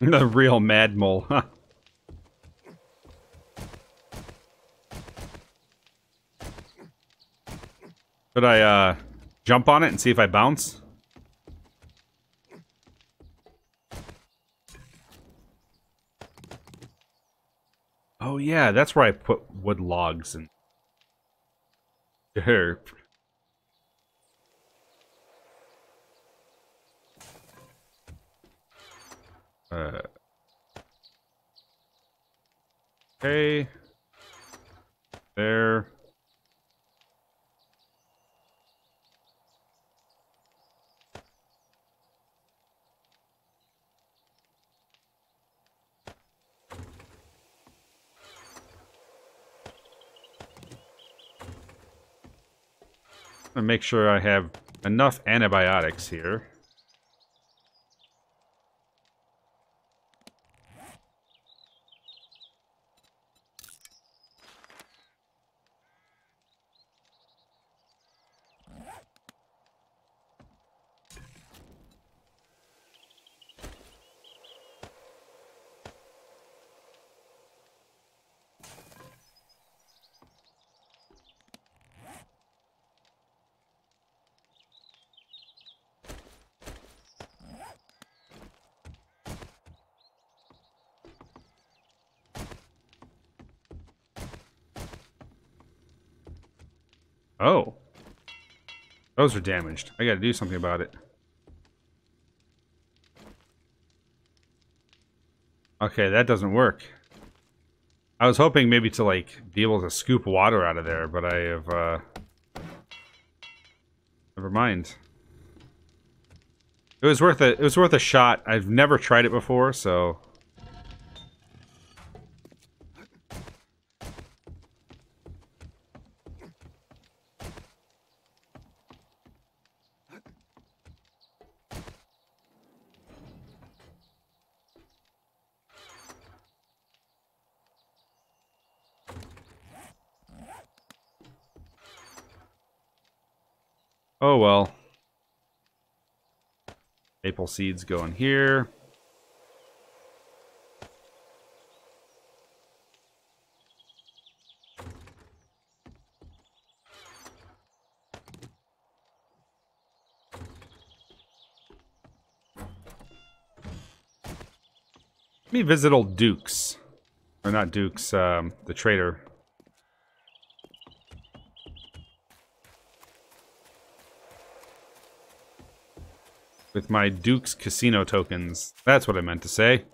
The real mad mole, huh? Should I, jump on it and see if I bounce? Oh yeah, that's where I put wood logs and... Derp. Okay. There. I'm gonna make sure I have enough antibiotics here. Oh. Those are damaged. I gotta do something about it. Okay, that doesn't work. I was hoping maybe to, like, be able to scoop water out of there, but I have, never mind. It was worth a shot. I've never tried it before, so... Oh well. Maple seeds go in here. Let me visit old Duke's. Or not Duke's, the trader. With my Duke's casino tokens. That's what I meant to say.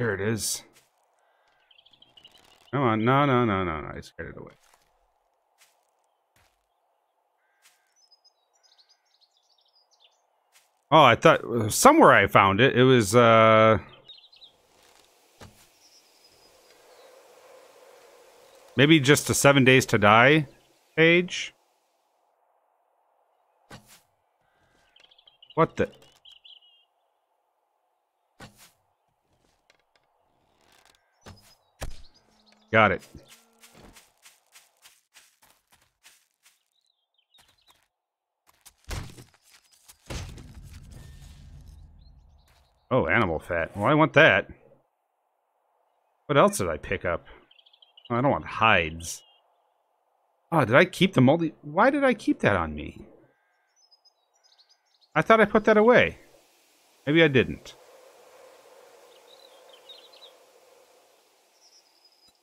Here it is. Come on. No, no, no, no, no. I scared it away. Oh, I thought somewhere I found it. It was, maybe just a 7 Days to Die page? What the? Got it. Oh, animal fat. Well, I want that. What else did I pick up? Oh, I don't want hides. Oh, did I keep the moldy? Why did I keep that on me? I thought I put that away. Maybe I didn't.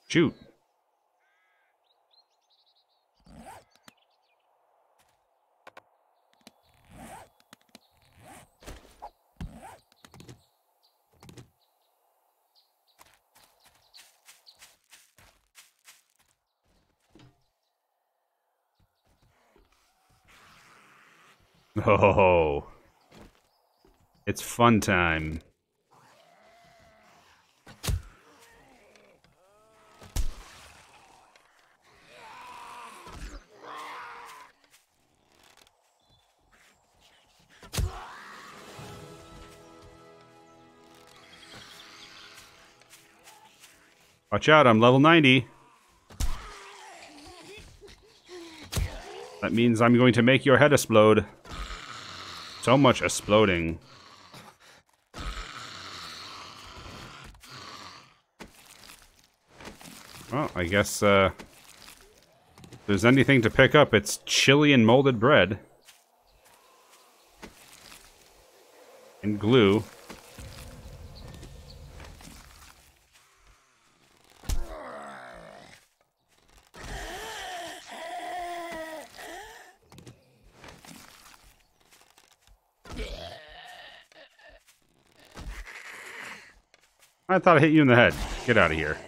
Shoot. Oh. It's fun time. Watch out, I'm level 90. That means I'm going to make your head explode. So much exploding. Well, I guess, if there's anything to pick up, it's chili and molded bread. And glue. I thought I hit you in the head. Get out of here.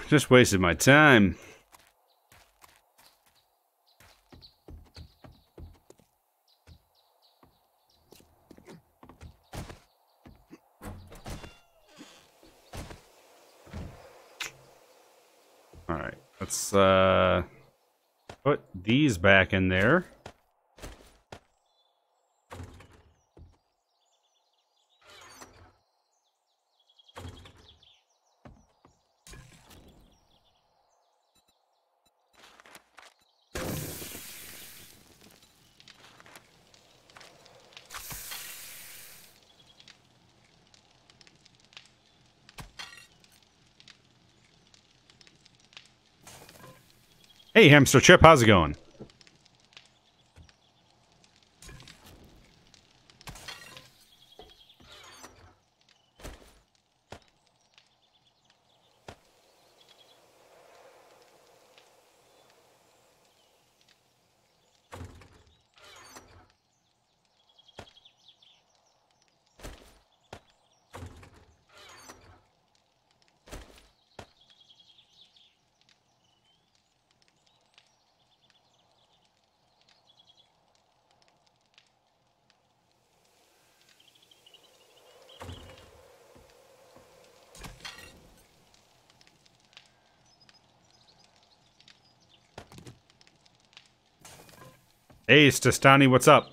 Just wasted my time. Alright, let's, put these back in there. Hey, Hamster Chip, how's it going? Hey, Stastani, what's up?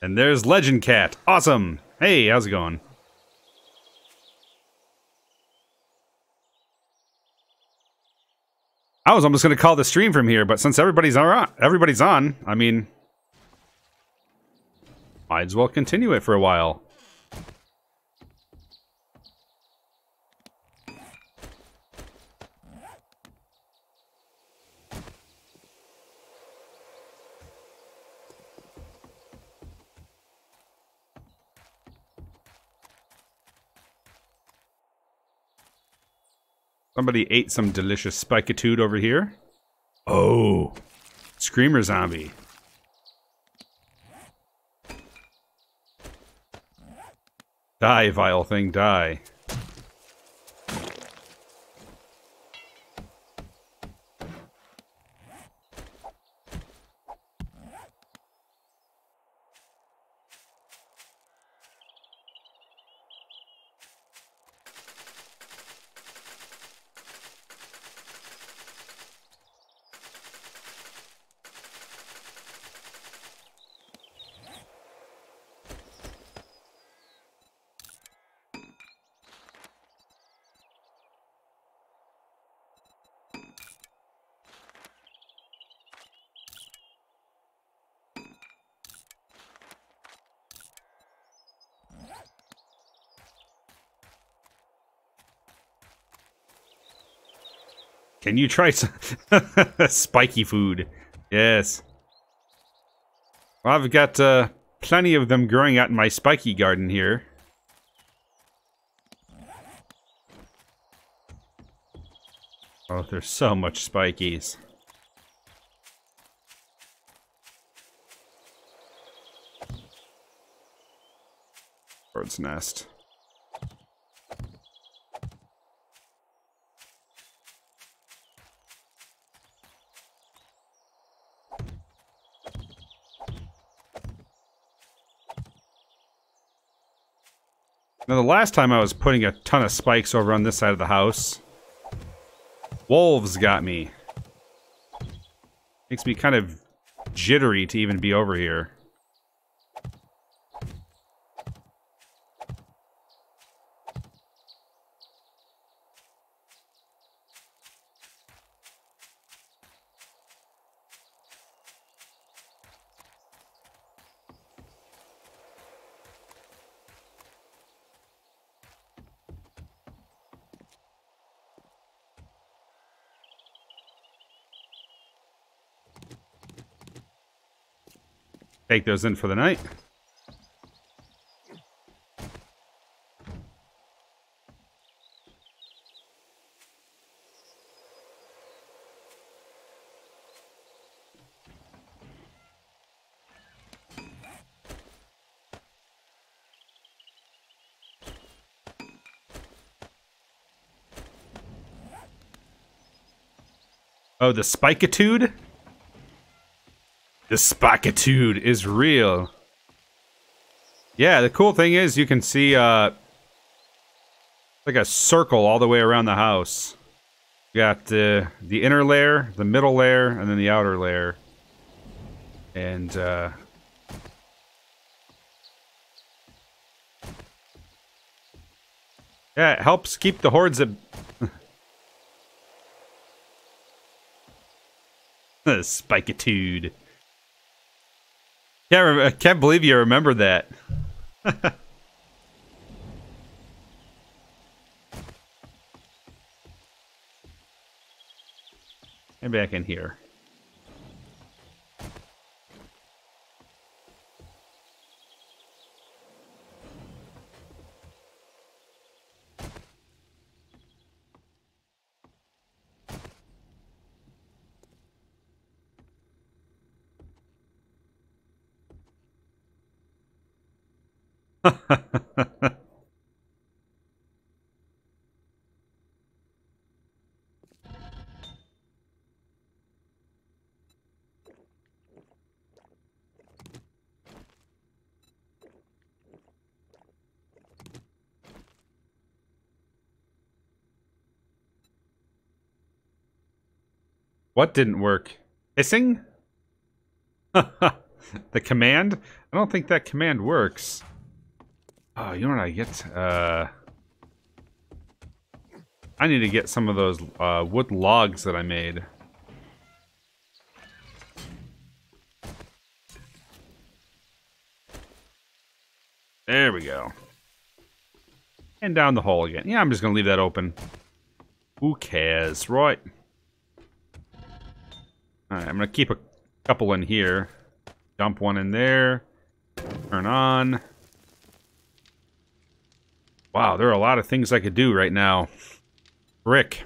And there's Legend Cat. Awesome. Hey, how's it going? I was almost going to call the stream from here, but since everybody's on, I mean, might as well continue it for a while. Somebody ate some delicious spikitude over here. Oh, Screamer Zombie. Die, vile thing, die. Can you try some spiky food? Yes. Well, I've got plenty of them growing out in my spiky garden here. Oh, there's so much spikies. Bird's nest. Now, the last time I was putting a ton of spikes over on this side of the house, wolves got me. Makes me kind of jittery to even be over here. Take those in for the night. Oh, the spikitude? The spikitude is real. Yeah, the cool thing is you can see like a circle all the way around the house. You got the inner layer, the middle layer, and then the outer layer. And yeah, it helps keep the hordes at Spikitude. I can't believe you remember that. And back in here. What didn't work? Hissing? The command? I don't think that command works. Oh, you know what I get? I need to get some of those wood logs that I made. There we go. And down the hole again. Yeah, I'm just gonna leave that open. Who cares, right? Alright, I'm gonna keep a couple in here. Dump one in there. Turn on. Wow, there are a lot of things I could do right now. Brick.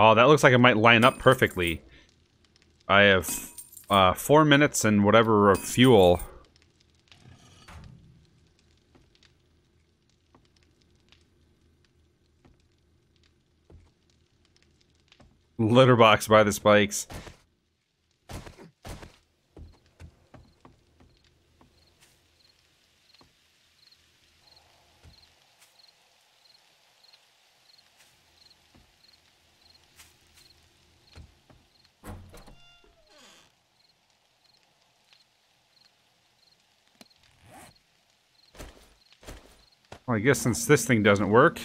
Oh, that looks like it might line up perfectly. I have 4 minutes and whatever of fuel. Litter box by the spikes. Well, I guess since this thing doesn't work,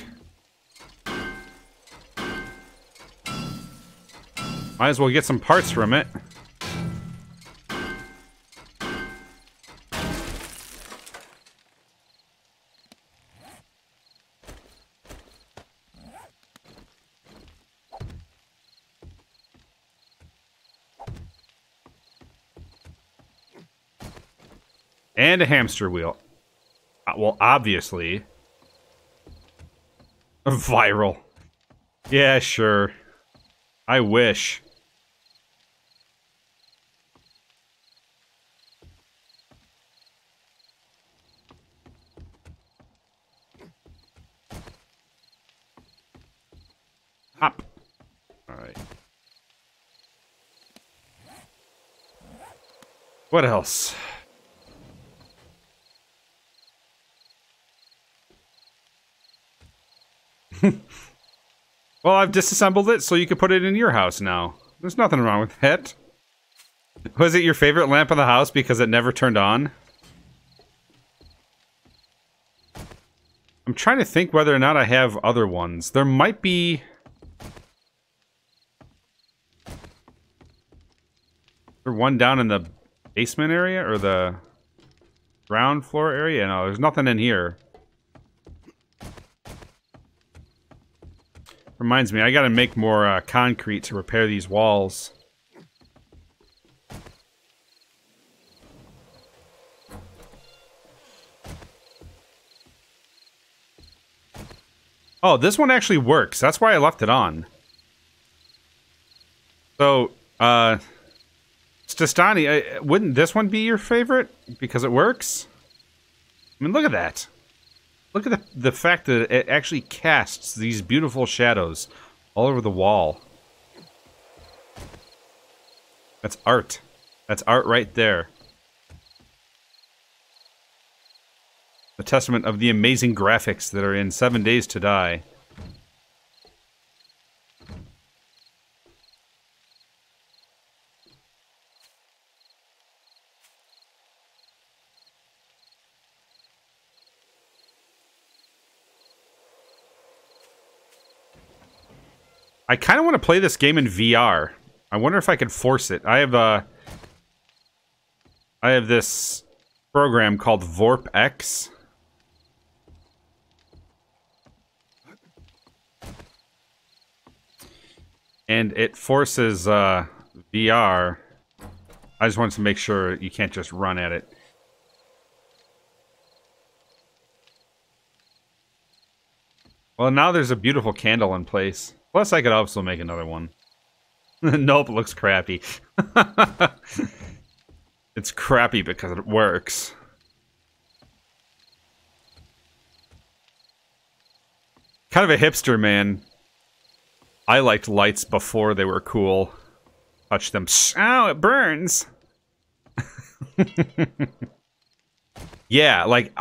might as well get some parts from it. And a hamster wheel. Well, obviously. Viral. Yeah, sure. I wish. Hop. Alright. What else? Well, I've disassembled it so you can put it in your house now. There's nothing wrong with that. Was it your favorite lamp in the house because it never turned on? I'm trying to think whether or not I have other ones. There might be... There's one down in the basement area or the ground floor area? No, there's nothing in here. Reminds me, I gotta make more concrete to repair these walls. Oh, this one actually works. That's why I left it on. So, Stastani, wouldn't this one be your favorite? Because it works? I mean, look at that. Look at the fact that it actually casts these beautiful shadows All over the wall. That's art. That's art right there. A testament of the amazing graphics that are in 7 Days to Die. I kind of want to play this game in VR. I wonder if I could force it. I have this program called VorpX. And it forces VR. I just wanted to make sure you can't just run at it. Well, now there's a beautiful candle in place. Plus, I could also make another one. Nope, it looks crappy. It's crappy because it works. Kind of a hipster, man. I liked lights before they were cool. Touch them. Ow, it burns! Yeah, like,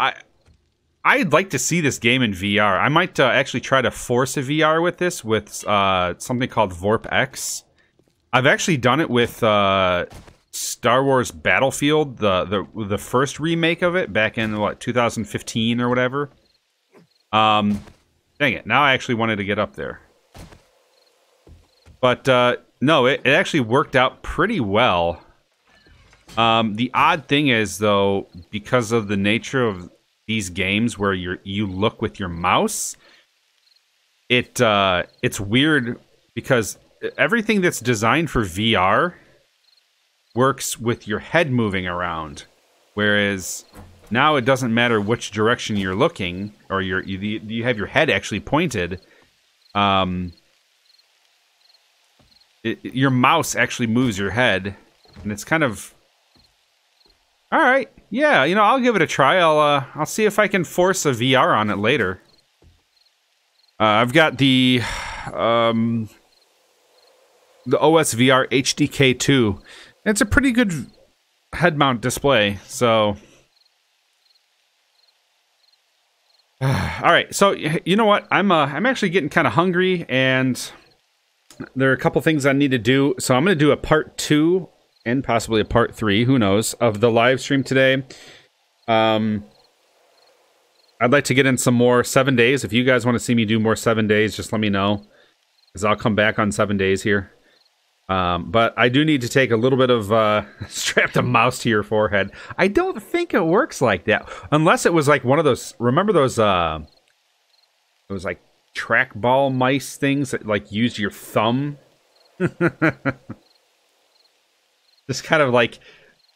I'd like to see this game in VR. I might actually try to force a VR with this, with something called VorpX. I've actually done it with Star Wars Battlefield, the first remake of it, back in, what, 2015 or whatever. Dang it, now I actually wanted to get up there. But, no, it actually worked out pretty well. The odd thing is, though, because of the nature of these games where you look with your mouse, it's weird because everything that's designed for VR works with your head moving around, whereas now it doesn't matter which direction you're looking, or you have your head actually pointed. Your mouse actually moves your head, and it's kind of all right. Yeah, you know, I'll give it a try. I'll see if I can force a VR on it later. I've got the OS VR HDK 2. It's a pretty good head mount display, so all right. So you know what? I'm actually getting kind of hungry, and there are a couple things I need to do. So I'm going to do a part 2 and possibly a part 3, who knows, of the live stream today. I'd like to get in some more 7 days. If you guys want to see me do more 7 days, just let me know, because I'll come back on 7 days here. But I do need to take a little bit of strap the mouse to your forehead. I don't think it works like that, unless it was like one of those. Remember those? It was like trackball mice things that like use your thumb. Just kind of like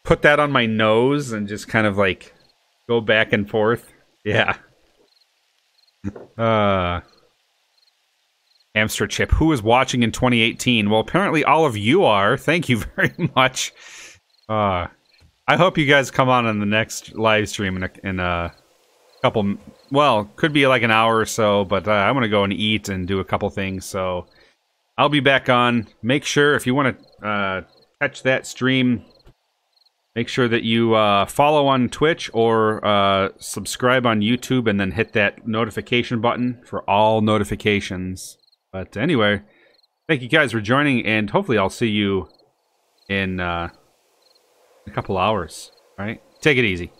put that on my nose and just kind of like go back and forth. Yeah. Hamster Chip, who is watching in 2018? Well, apparently all of you are. Thank you very much. I hope you guys come on the next live stream in a couple. Well, could be like an hour or so, but I'm gonna go and eat and do a couple things. So I'll be back on. Make sure if you want to catch that stream, make sure that you follow on Twitch or subscribe on YouTube, and then hit that notification button for all notifications. But anyway, thank you guys for joining, and hopefully I'll see you in a couple hours. All right? Take it easy.